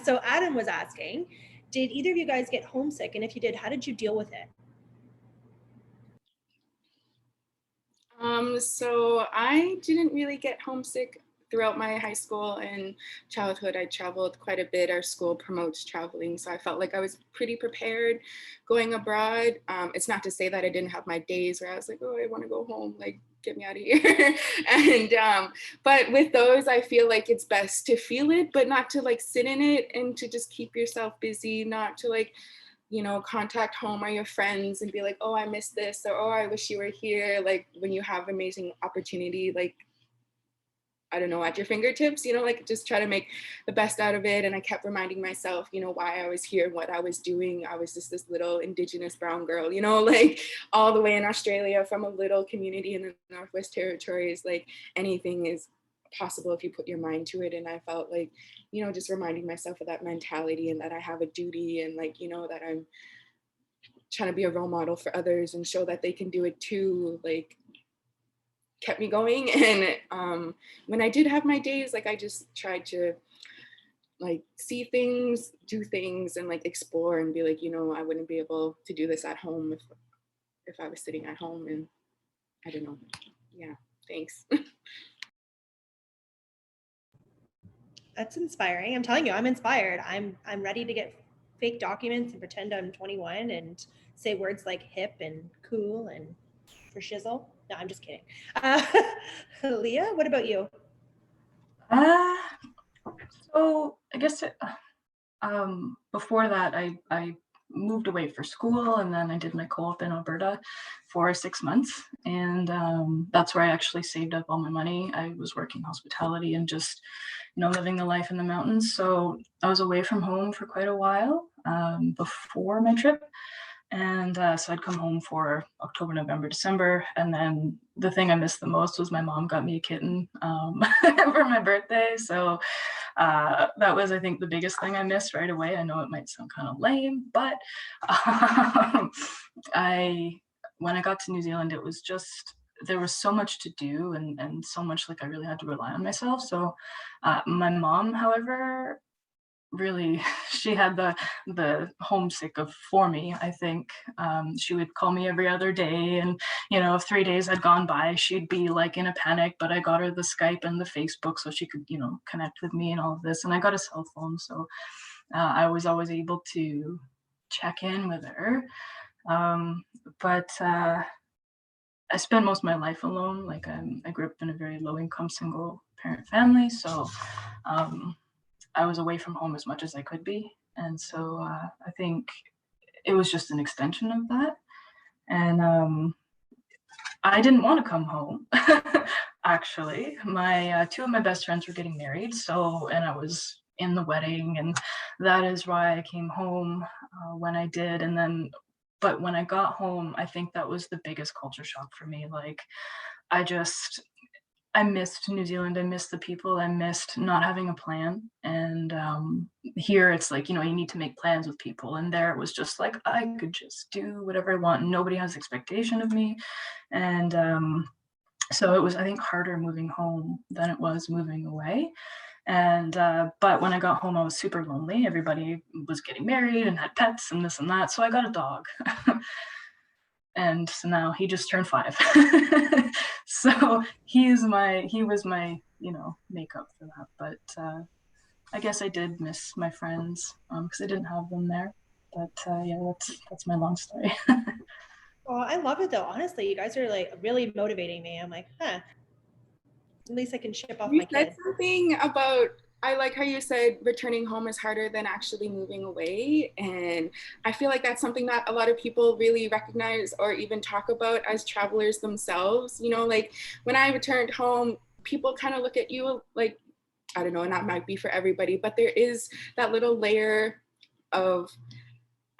Speaker 3: So Adam was asking, did either of you guys get homesick? And if you did, how did you deal with it?
Speaker 6: So I didn't really get homesick throughout my high school and childhood. I traveled quite a bit. Our school promotes traveling, so I felt like I was pretty prepared going abroad. It's not to say that I didn't have my days where I was like, oh, I want to go home, like, get me out of here. And but with those, I feel like it's best to feel it, but not to like sit in it, and to just keep yourself busy, not to like, you know, contact home or your friends and be like, oh, I missed this, or oh, I wish you were here. Like when you have amazing opportunity, like, I don't know, at your fingertips, you know, like just try to make the best out of it. And I kept reminding myself, you know, why I was here, what I was doing. I was just this little Indigenous brown girl, you know, like all the way in Australia from a little community in the Northwest Territories. Like anything is possible if you put your mind to it. And I felt like, you know, just reminding myself of that mentality, and that I have a duty, and like, you know, that I'm trying to be a role model for others and show that they can do it too, like, kept me going. And when I did have my days, like I just tried to like see things, do things, and like explore, and be like, you know, I wouldn't be able to do this at home if I was sitting at home. And I don't know. Yeah, thanks.
Speaker 3: That's inspiring. I'm telling you, I'm inspired. I'm ready to get fake documents and pretend I'm 21 and say words like hip and cool and for shizzle. No, I'm just kidding. Leah, what about you?
Speaker 7: So I guess before that, I moved away for school, and then I did my co-op in Alberta for 6 months, and that's where I actually saved up all my money. I was working hospitality and just, living the life in the mountains. So I was away from home for quite a while before my trip. And so I'd come home for October, November, December. And then the thing I missed the most was my mom got me a kitten for my birthday. So that was, I think, the biggest thing I missed right away. I know it might sound kind of lame, but when I got to New Zealand, it was just, there was so much to do and so much like I really had to rely on myself. So my mom, however, really, she had the homesick for me, I think. She would call me every other day, and if 3 days had gone by, she'd be like in a panic, but I got her the Skype and the Facebook so she could connect with me and all of this, and I got a cell phone, so I was always able to check in with her. But I spent most of my life alone. Like I grew up in a very low income single parent family, so I was away from home as much as I could be. And so I think it was just an extension of that. And I didn't want to come home, actually. My two of my best friends were getting married, and I was in the wedding, and that is why I came home when I did. But when I got home, I think that was the biggest culture shock for me. Like, I missed New Zealand. I missed the people. I missed not having a plan. And here it's like, you need to make plans with people. And there it was just like, I could just do whatever I want. Nobody has expectation of me. And so it was, I think, harder moving home than it was moving away. And but when I got home, I was super lonely. Everybody was getting married and had pets and this and that. So I got a dog. And so now he just turned 5. So he was my makeup for that. But I guess I did miss my friends because I didn't have them there. But yeah, that's my long story.
Speaker 3: Oh, I love it though. Honestly, you guys are like really motivating me. I'm like, at least I can ship off my kid.
Speaker 6: You said something about, I like how you said returning home is harder than actually moving away. And I feel like that's something that a lot of people really recognize or even talk about as travelers themselves. Like when I returned home, people kind of look at you like, I don't know, and that might be for everybody, but there is that little layer of,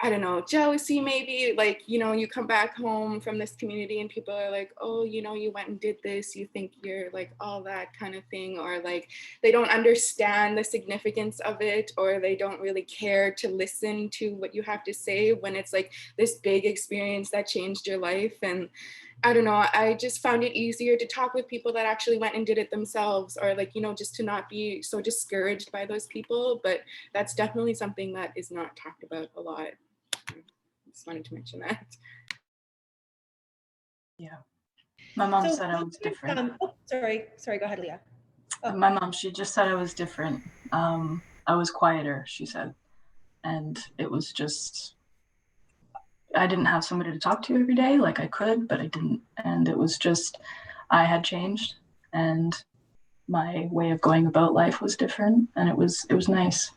Speaker 6: I don't know, jealousy maybe, like, you come back home from this community and people are like, oh, you went and did this, you think you're like all that kind of thing, or like they don't understand the significance of it, or they don't really care to listen to what you have to say when it's like this big experience that changed your life. And I don't know, I just found it easier to talk with people that actually went and did it themselves, or like, just to not be so discouraged by those people. But that's definitely something that is not talked about a lot. Just wanted to mention that.
Speaker 7: Yeah. My mom said I was different.
Speaker 3: Sorry, go ahead, Leah.
Speaker 7: My mom, she just said I was different. I was quieter, she said. And it was just, I didn't have somebody to talk to every day like I could, but I didn't. And it was just, I had changed and my way of going about life was different, and it was nice.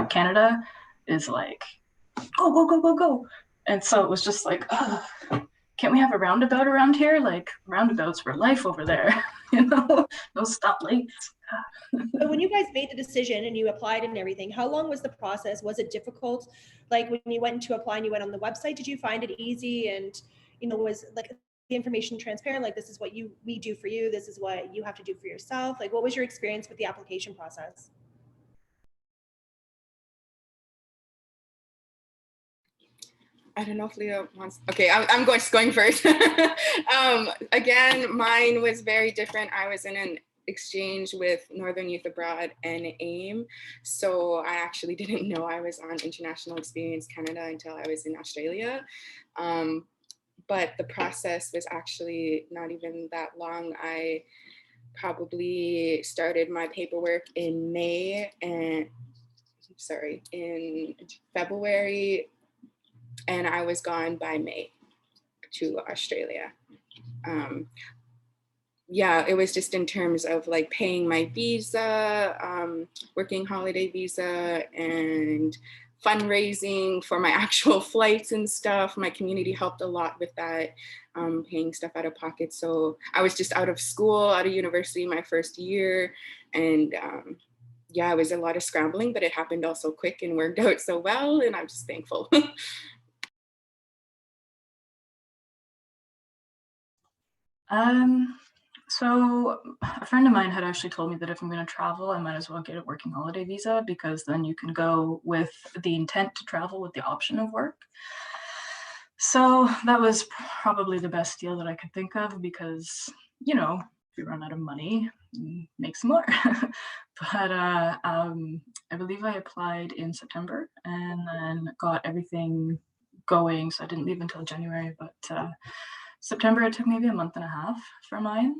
Speaker 7: Canada is like, go, go, go, go, go. And so it was just like, oh, can't we have a roundabout around here? Like roundabouts were life over there, no stoplights.
Speaker 3: So when you guys made the decision and you applied and everything, how long was the process? Was it difficult? Like when you went to apply and you went on the website, did you find it easy? And, was like the information transparent? Like, this is what we do for you. This is what you have to do for yourself. Like, what was your experience with the application process?
Speaker 6: I don't know if Leah wants, okay, I'm going first. Again, mine was very different. I was in an exchange with Northern Youth Abroad and AIM. So I actually didn't know I was on International Experience Canada until I was in Australia. But the process was actually not even that long. I probably started my paperwork in May, and in February, and I was gone by May to Australia. Yeah, it was just in terms of like paying my visa, working holiday visa, and fundraising for my actual flights and stuff. My community helped a lot with that, paying stuff out of pocket. So I was just out of school, out of university my first year. And yeah, it was a lot of scrambling, but it happened all so quick and worked out so well. And I'm just thankful.
Speaker 7: So a friend of mine had actually told me that if I'm going to travel, I might as well get a working holiday visa, because then you can go with the intent to travel with the option of work. So that was probably the best deal that I could think of, because, you know, if you run out of money, make some more. But I believe I applied in September and then got everything going. So I didn't leave until January, but September, it took maybe a month and a half for mine.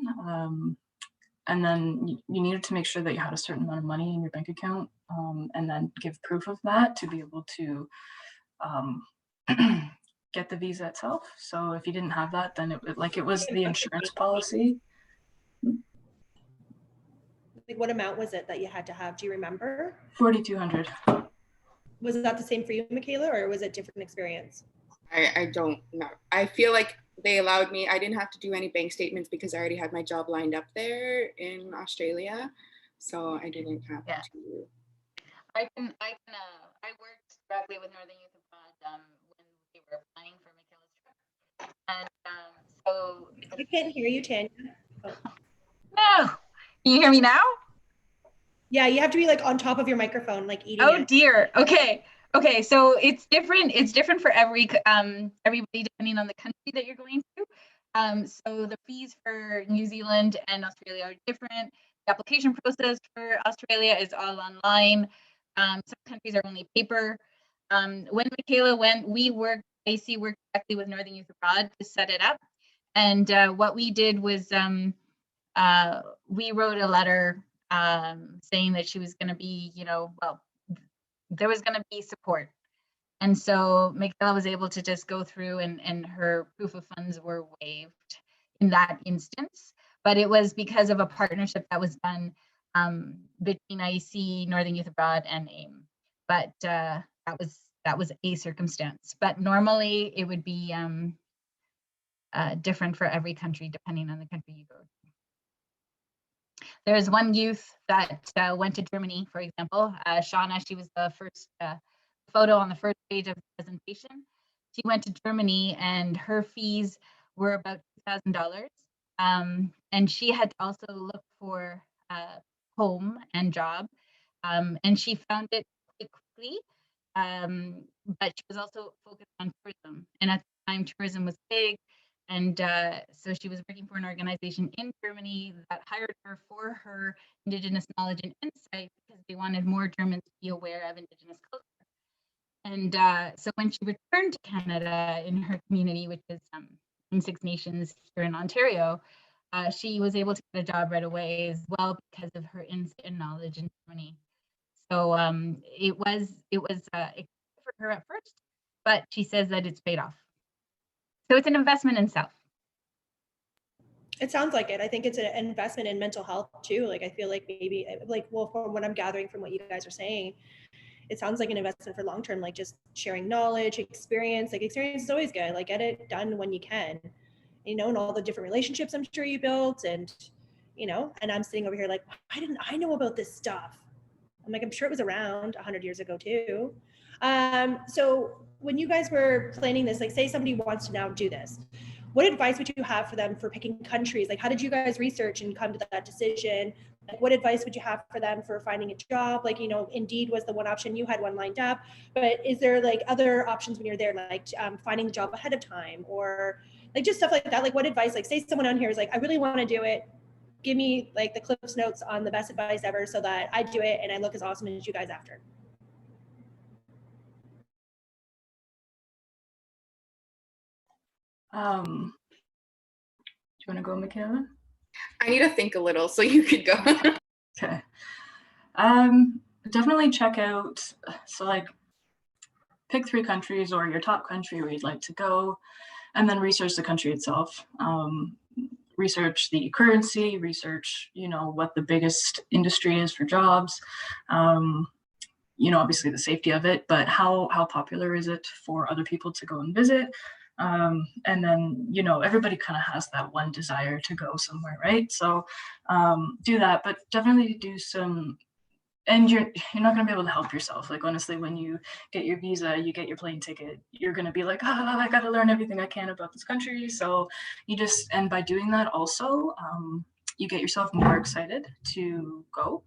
Speaker 7: And then you needed to make sure that you had a certain amount of money in your bank account, and then give proof of that to be able to get the visa itself. So if you didn't have that, then it was the insurance policy.
Speaker 3: Like, what amount was it that you had to have? Do you remember?
Speaker 7: $4,200.
Speaker 3: Was that the same for you, Michaela, or was it different experience?
Speaker 6: I don't know. I feel like they allowed me, I didn't have to do any bank statements because I already had my job lined up there in Australia. So I didn't have to.
Speaker 5: I worked directly with Northern Youth Abroad when we were planning for Michaela's trip. And so
Speaker 3: I can't hear you, Tanya. Oh.
Speaker 5: No. Can you hear me now?
Speaker 3: Yeah, you have to be like on top of your microphone, like eating
Speaker 5: Oh
Speaker 3: it.
Speaker 5: dear. Okay, so it's different. It's different for everybody depending on the country that you're going to. So the fees for New Zealand and Australia are different. The application process for Australia is all online. Some countries are only paper. When Michaela went, IC worked directly with Northern Youth Abroad to set it up. And what we did was we wrote a letter saying that she was going to be, there was going to be support. And so Michaela was able to just go through and her proof of funds were waived in that instance. But it was because of a partnership that was done between IEC, Northern Youth Abroad, and AIM. But that was a circumstance. But normally it would be different for every country, depending on the country you go to. There's one youth that went to Germany, for example. Shauna, she was the first photo on the first page of the presentation. She went to Germany and her fees were about $2,000. And she had to also look for home and job. And she found it quite quickly. But she was also focused on tourism. And at the time, tourism was big. And so she was working for an organization in Germany that hired her for her Indigenous knowledge and insight because they wanted more Germans to be aware of Indigenous culture. And so when she returned to Canada in her community, which is in Six Nations here in Ontario, she was able to get a job right away as well because of her insight and knowledge in Germany. So it was for her at first, but she says that it's paid off. So it's an investment in self.
Speaker 3: It sounds like it. I think it's an investment in mental health too. Like, I feel like maybe well, from what I'm gathering from what you guys are saying, it sounds like an investment for long-term, like just sharing knowledge, experience. Like, experience is always good. Like, get it done when you can, and all the different relationships I'm sure you built, and and I'm sitting over here like, why didn't I know about this stuff? I'm like, I'm sure it was around 100 years ago too. So when you guys were planning this, like, say somebody wants to now do this, what advice would you have for them for picking countries? Like, how did you guys research and come to that decision? Like, what advice would you have for them for finding a job? Like, Indeed was the one option, you had one lined up, but is there like other options when you're there, like finding a job ahead of time, or like just stuff like that? Like, what advice, like say someone on here is like, I really want to do it. Give me like the Cliff's notes on the best advice ever so that I do it and I look as awesome as you guys after.
Speaker 7: Do you want to go, Michaela?
Speaker 6: I need to think a little, so you could go.
Speaker 7: Okay. definitely check out, so like pick 3 countries or your top country where you'd like to go, and then research the country itself. Research the currency, research, what the biggest industry is for jobs, obviously the safety of it, but how popular is it for other people to go and visit? And then, everybody kind of has that one desire to go somewhere, right? So do that, but definitely do some, and you're not going to be able to help yourself. Like, honestly, when you get your visa, you get your plane ticket, you're going to be like, I got to learn everything I can about this country. So and by doing that also, you get yourself more excited to go.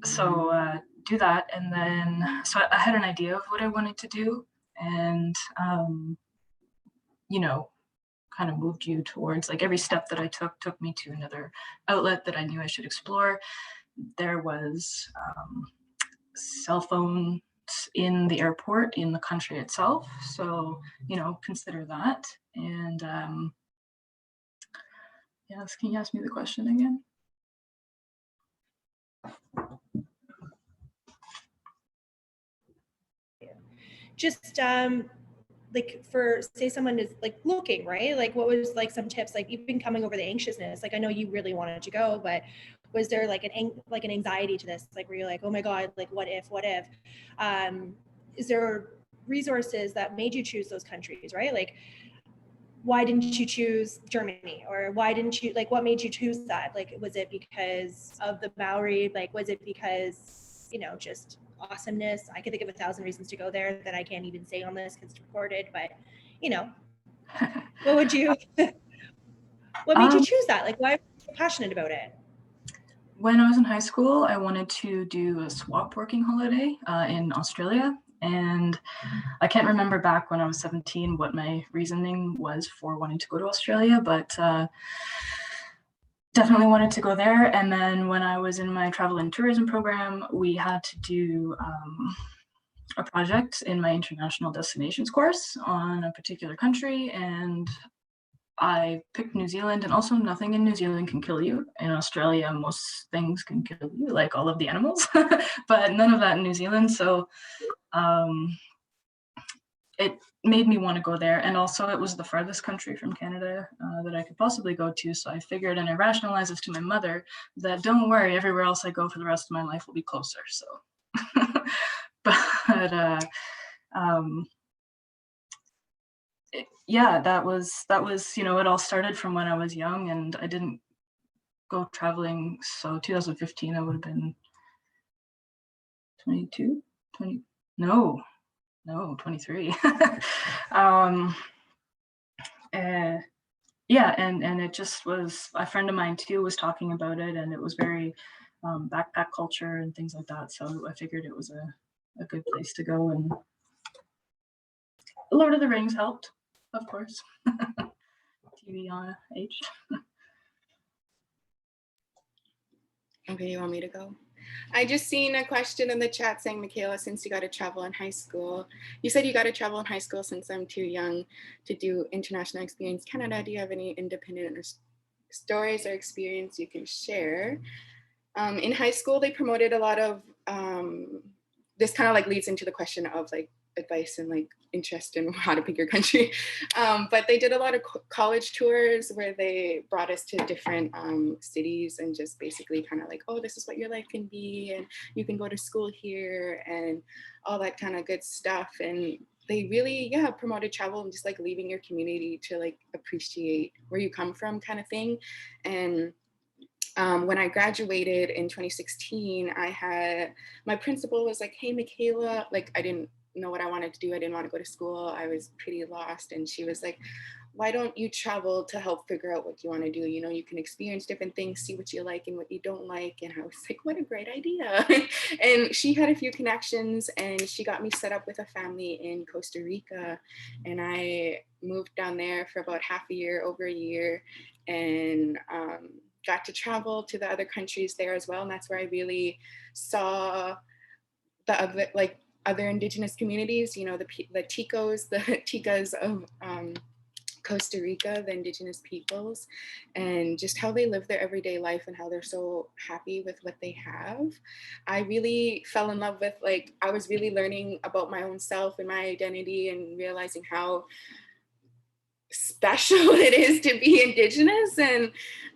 Speaker 7: So do that. And then, so I had an idea of what I wanted to do, and, kind of moved you towards, like, every step that I took me to another outlet that I knew I should explore. There was cell phones in the airport, in the country itself. So, consider that. And yes, can you ask me the question again?
Speaker 3: Just like, for, say someone is like looking, right? Like, what was like some tips, like even coming over the anxiousness? Like, I know you really wanted to go, but was there like an anxiety to this? Like, where you're like, oh my God, like what if? Is there resources that made you choose those countries, right? Like, why didn't you choose Germany? Or why didn't you, like, what made you choose that? Like, was it because of the Maori? Like, was it because, just awesomeness? I could think of 1,000 reasons to go there that I can't even say on this because it's recorded, but what made you choose that? Like, why are you so passionate about it?
Speaker 7: When I was in high school, I wanted to do a swap working holiday in Australia. And I can't remember back when I was 17 what my reasoning was for wanting to go to Australia, but definitely wanted to go there. And then when I was in my travel and tourism program, we had to do a project in my international destinations course on a particular country, and I picked New Zealand. And also, nothing in New Zealand can kill you. In Australia, most things can kill you, like all of the animals, but none of that in New Zealand. So it made me want to go there. And also, it was the farthest country from Canada that I could possibly go to. So I figured, and I rationalized this to my mother, that don't worry, everywhere else I go for the rest of my life will be closer. So, but yeah, that was, it all started from when I was young, and I didn't go traveling. So 2015, I would have been 22, 20, no, 23. Yeah, and it just was, a friend of mine too was talking about it, and it was very backpack culture and things like that. So I figured it was a good place to go, and Lord of the Rings helped, of course. TV on H.
Speaker 6: Okay, you want me to go? I just seen a question in the chat saying, Michaela, since you got to travel in high school, you said you got to travel in high school since I'm too young to do International Experience Canada. Do you have any independent stories or experience you can share? In high school, they promoted a lot of, this kind of like leads into the question of like advice and like interest in how to pick your country. But they did a lot of college tours where they brought us to different cities and just basically kind of like, oh, this is what your life can be, and you can go to school here and all that kind of good stuff. And they really, yeah, promoted travel and just like leaving your community to like appreciate where you come from kind of thing. And when I graduated in 2016, my principal was like, hey, Michaela, like I didn't know what I wanted to do. I didn't want to go to school. I was pretty lost. And she was like, why don't you travel to help figure out what you want to do? You know, you can experience different things, see what you like and what you don't like. And I was like, what a great idea. And she had a few connections, and she got me set up with a family in Costa Rica. And I moved down there for about over a year, and got to travel to the other countries there as well. And that's where I really saw the other Indigenous communities, you know, the Ticos, the Ticas of Costa Rica, the Indigenous peoples, and just how they live their everyday life and how they're so happy with what they have. I really fell in love with, like, I was really learning about my own self and my identity and realizing how special it is to be Indigenous. And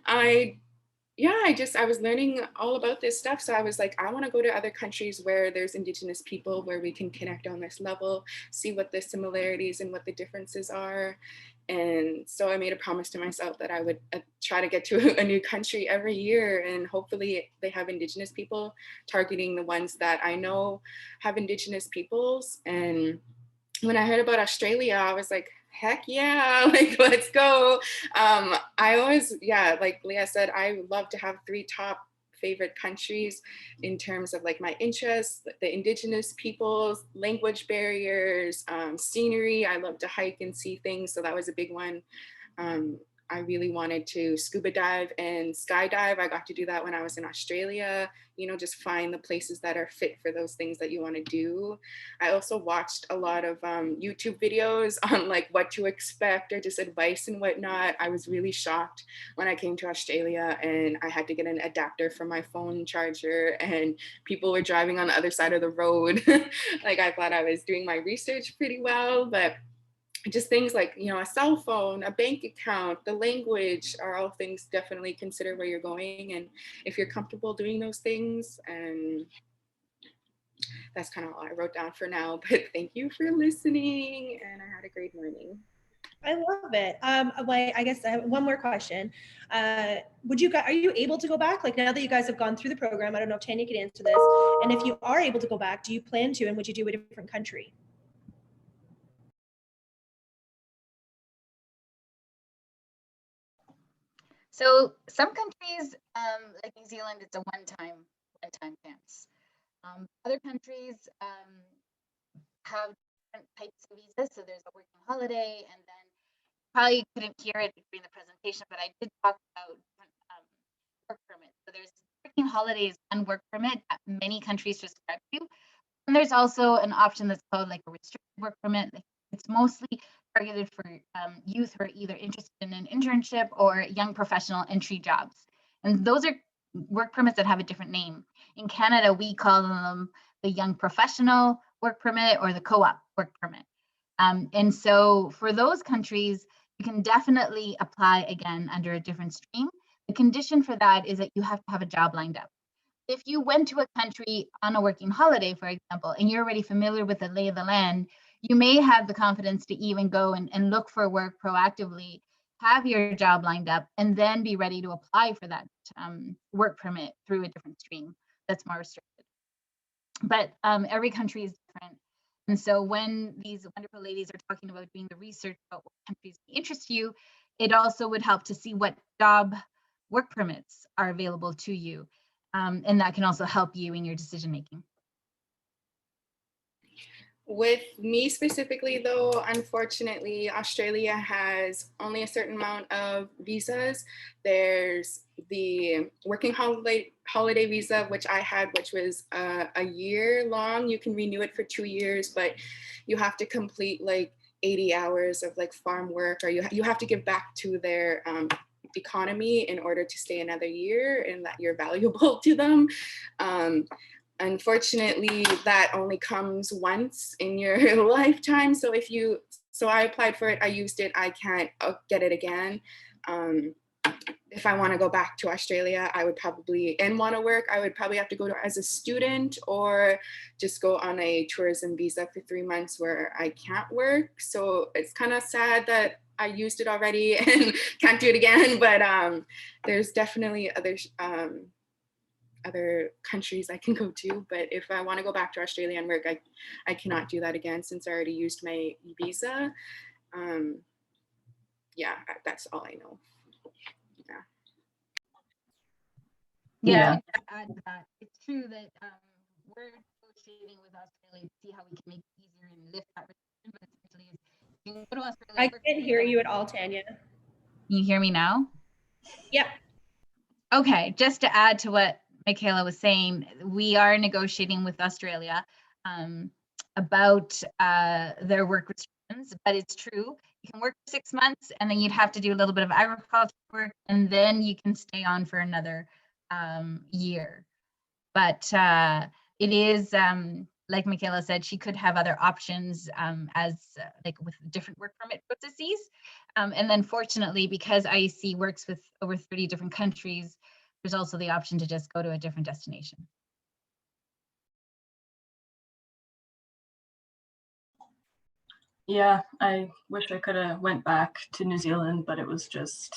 Speaker 6: I was learning all about this stuff. So I was like, I want to go to other countries where there's Indigenous people, where we can connect on this level, see what the similarities and what the differences are. And so I made a promise to myself that I would try to get to a new country every year, and hopefully they have Indigenous people, targeting the ones that I know have Indigenous peoples. And when I heard about Australia, I was like, heck yeah, like, let's go. I always, like Leah said, I love to have 3 top favorite countries in terms of like my interests: the Indigenous peoples, language barriers, scenery. I love to hike and see things, so that was a big one. I really wanted to scuba dive and skydive. I got to do that when I was in Australia, just find the places that are fit for those things that you want to do. I also watched a lot of YouTube videos on like what to expect or just advice and whatnot. I was really shocked when I came to Australia and I had to get an adapter for my phone charger and people were driving on the other side of the road. Like, I thought I was doing my research pretty well, but just things like, a cell phone, a bank account, the language are all things definitely consider where you're going and if you're comfortable doing those things. And that's kind of all I wrote down for now, but thank you for listening and I had a great morning.
Speaker 3: I love it. I guess I have one more question. Are you able to go back? Like, now that you guys have gone through the program, I don't know if Tanya could answer this. And if you are able to go back, do you plan to, and would you do a different country?
Speaker 5: So some countries, like New Zealand, it's a one-time chance. Other countries have different types of visas. So there's a working holiday, and then probably couldn't hear it during the presentation, but I did talk about different work permits. So there's working holidays and work permit that many countries subscribe to. And there's also an option that's called like a restricted work permit. It's mostly targeted for youth who are either interested in an internship or young professional entry jobs. And those are work permits that have a different name. In Canada, we call them the young professional work permit or the co-op work permit. And so for those countries, you can definitely apply again under a different stream. The condition for that is that you have to have a job lined up. If you went to a country on a working holiday, for example, and you're already familiar with the lay of the land, you may have the confidence to even go and look for work proactively, have your job lined up, and then be ready to apply for that work permit through a different stream that's more restricted. But every country is different. And so when these wonderful ladies are talking about doing the research about what countries interest you, it also would help to see what job work permits are available to you. And that can also help you in your decision making.
Speaker 6: With me specifically, though, unfortunately, Australia has only a certain amount of visas. There's the working holiday visa, which I had, which was a year long. You can renew it for 2 years, but you have to complete like 80 hours of like farm work, or you have to give back to their economy in order to stay another year and that you're valuable to them. Unfortunately, that only comes once in your lifetime. So I applied for it, I used it, I can't get it again. If I want to go back to Australia, I would probably, and want to work, I would probably have to go as a student or just go on a tourism visa for 3 months where I can't work. So it's kind of sad that I used it already and can't do it again, but there's definitely other countries I can go to. But if I want to go back to Australia and work, I cannot do that again since I already used my visa. Yeah, that's all I know.
Speaker 5: Yeah. To add to that, it's true that we're negotiating with Australia to see how we can make it easier and lift that restriction, but essentially you can go to Australia.
Speaker 3: I can't hear you at all, Tanya.
Speaker 5: Can you hear me now?
Speaker 3: Yep.
Speaker 5: Okay, just to add to what Michaela was saying, we are negotiating with Australia about their work restrictions. options, but it's true. You can work for 6 months and then you'd have to do a little bit of agriculture work and then you can stay on for another year. But it is, like Michaela said, she could have other options like with different work permit processes. And then fortunately, because IEC works with over 30 different countries, there's also the option to just go to a different destination.
Speaker 7: Yeah, I wish I could have went back to New Zealand, but it was just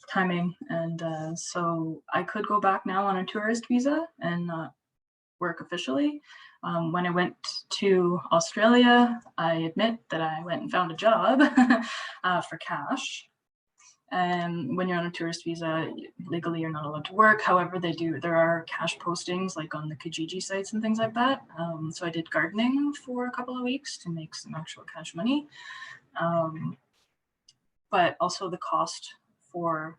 Speaker 7: timing. And so I could go back now on a tourist visa and not work officially. When I went to Australia, I admit that I went and found a job for cash. And when you're on a tourist visa, legally you're not allowed to work. However, there are cash postings like on the Kijiji sites and things like that. So I did gardening for a couple of weeks to make some actual cash money. But also the cost for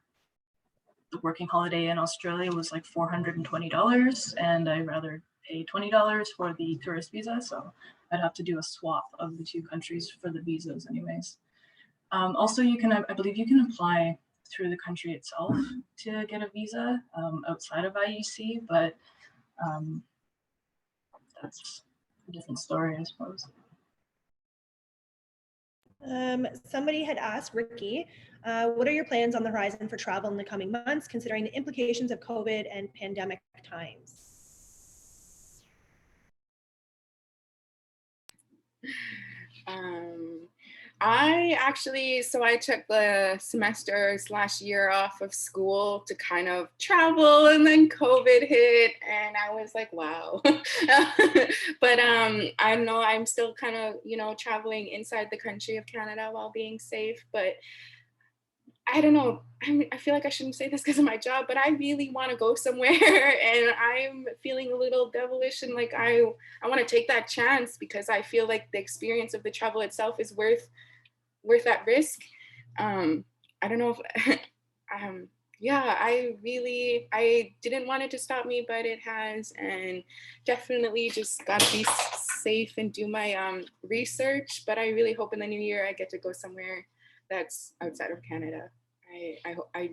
Speaker 7: the working holiday in Australia was like $420, and I'd rather pay $20 for the tourist visa. So I'd have to do a swap of the two countries for the visas anyways. Also, I believe you can apply through the country itself to get a visa outside of IEC, but that's a different story, I suppose.
Speaker 3: Somebody had asked Ricky, what are your plans on the horizon for travel in the coming months, considering the implications of COVID and pandemic times?
Speaker 6: I took the semester/year off of school to kind of travel, and then COVID hit and I was like, wow. But I know I'm still kind of, traveling inside the country of Canada while being safe, but I don't know. I feel like I shouldn't say this because of my job, but I really want to go somewhere and I'm feeling a little devilish and like I want to take that chance because I feel like the experience of the travel itself is worth that risk. I don't know if, yeah, I didn't want it to stop me, but it has, and definitely just got to be safe and do my research. But I really hope in the new year I get to go somewhere that's outside of Canada. I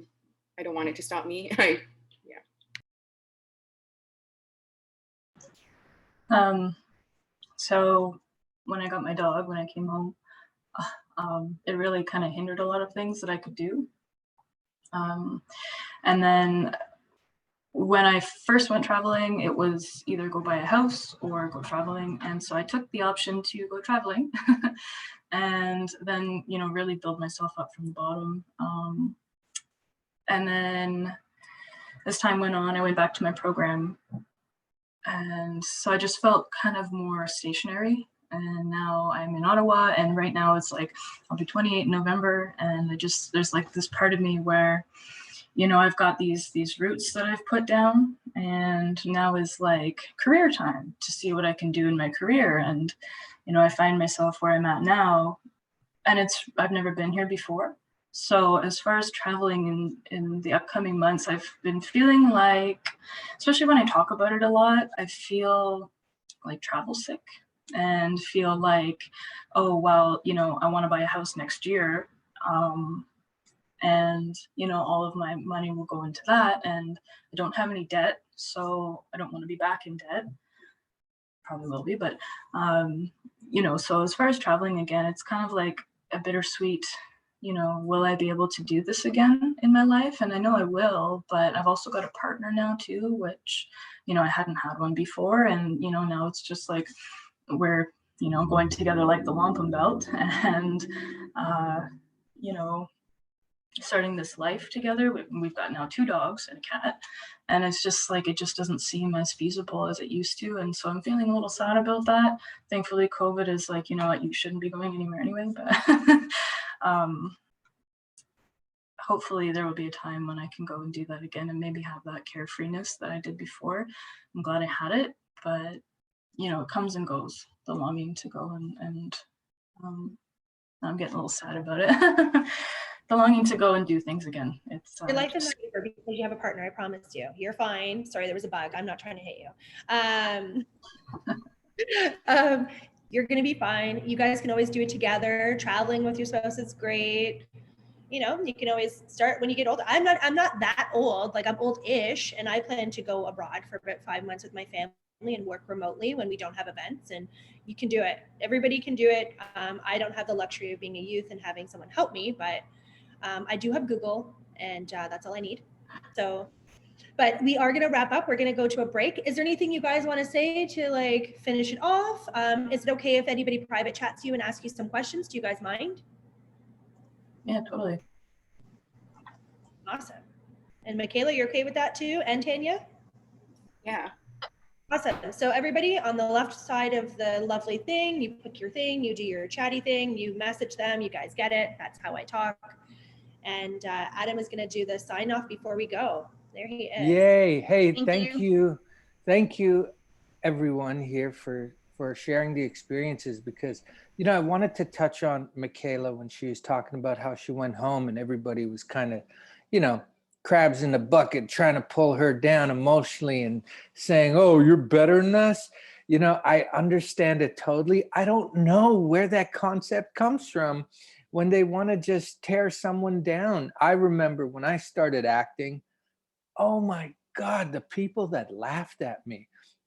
Speaker 6: don't want it to stop me.
Speaker 7: So when I got my dog, when I came home, it really kind of hindered a lot of things that I could do. And then when I first went traveling, it was either go buy a house or go traveling. And so I took the option to go traveling and then, really build myself up from the bottom. And then as time went on, I went back to my program. And so I just felt kind of more stationary. And now I'm in Ottawa, and right now it's like, I'll be 28 in November. And there's like this part of me where, I've got these roots that I've put down, and now is like career time to see what I can do in my career. And, I find myself where I'm at now, and I've never been here before. So as far as traveling in the upcoming months, I've been feeling like, especially when I talk about it a lot, I feel like travel sick and feel like, oh, well, I want to buy a house next year. And, all of my money will go into that, and I don't have any debt. So I don't want to be back in debt. Probably will be, but, so as far as traveling again, it's kind of like a bittersweet, will I be able to do this again in my life? And I know I will, but I've also got a partner now too, which, I hadn't had one before. And, now it's just like we're, going together like the wampum belt and, starting this life together. We've got now 2 dogs and a cat, and it's just like, it just doesn't seem as feasible as it used to. And so I'm feeling a little sad about that. Thankfully, COVID is like, you shouldn't be going anywhere anyway, but hopefully there will be a time when I can go and do that again and maybe have that carefreeness that I did before. I'm glad I had it, but it comes and goes, the longing to go, and I'm getting a little sad about it. The longing to go and do things again. It's
Speaker 3: your life is not over because you have a partner. I promise you. You're fine. Sorry, there was a bug. I'm not trying to hit you. You're going to be fine. You guys can always do it together. Traveling with your spouse is great. You know, you can always start when you get older. I'm not that old. Like, I'm old-ish, and I plan to go abroad for about 5 months with my family and work remotely when we don't have events. And you can do it. Everybody can do it. I don't have the luxury of being a youth and having someone help me, but I do have Google, and that's all I need. So, but we are going to wrap up. We're going to go to a break. Is there anything you guys want to say to like finish it off? Is it okay if anybody private chats you and asks you some questions? Do you guys mind?
Speaker 7: Yeah, totally.
Speaker 3: Awesome. And Michaela, you're okay with that too? And Tanya?
Speaker 6: Yeah.
Speaker 3: Awesome. So everybody on the left side of the lovely thing, you pick your thing, you do your chatty thing, you message them, you guys get it. That's how I talk. And Adam is going to do the sign off before we go. There he is.
Speaker 1: Yay. Hey, thank you. Thank you, everyone here for sharing the experiences, because, you know, I wanted to touch on Michaela when she was talking about how she went home and everybody was kind of, you know, crabs in the bucket trying to pull her down emotionally and saying, oh, you're better than us. You know, I understand it totally. I don't know where that concept comes from when they want to just tear someone down. I remember when I started acting, oh my God, the people that laughed at me,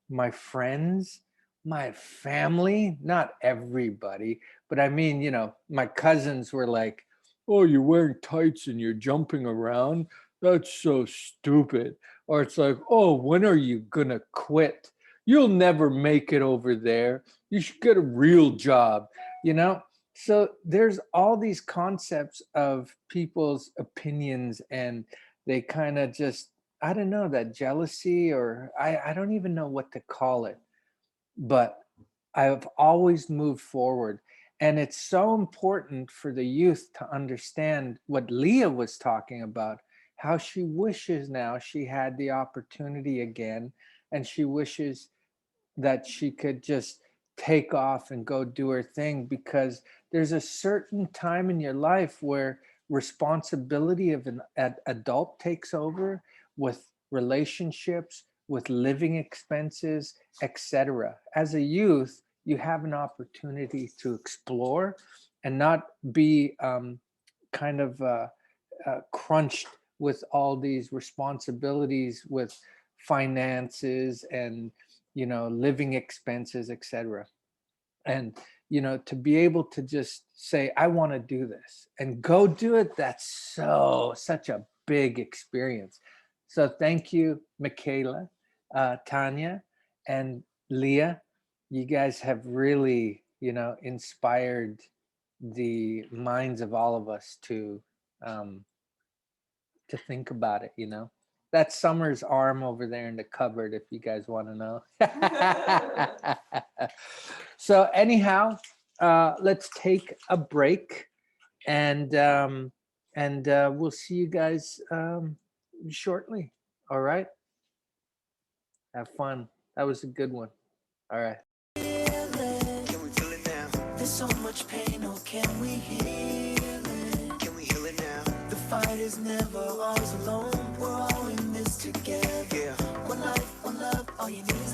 Speaker 1: my friends, my family, not everybody, but I mean, you know, my cousins were like, oh, you're wearing tights and you're jumping around. That's so stupid. Or it's like, oh, when are you gonna quit? You'll never make it over there. You should get a real job, you know? So there's all these concepts of people's opinions, and they kind of just, I don't know, that jealousy, or I don't even know what to call it, but I've always moved forward. And it's so important for the youth to understand what Leah was talking about, how she wishes now she had the opportunity again, and she wishes that she could just take off and go do her thing, because there's a certain time in your life where responsibility of an adult takes over, with relationships, with living expenses, etc. As a youth, you have an opportunity to explore and not be kind of crunched with all these responsibilities with finances and, you know, living expenses, etc. And, you know, to be able to just say, I want to do this and go do it, that's such a big experience. So thank you, Michaela, Tanya, and Leah. You guys have really, you know, inspired the minds of all of us to think about it, you know. That's Summer's arm over there in the cupboard, if you guys want to know. So anyhow, let's take a break, and we'll see you guys shortly. All right. Have fun. That was a good one. All right.
Speaker 20: There's so much pain, oh, can we heal it? Can we heal it now? The fight is never ours alone. We're all in this together. Yeah. One life, one love, all you need.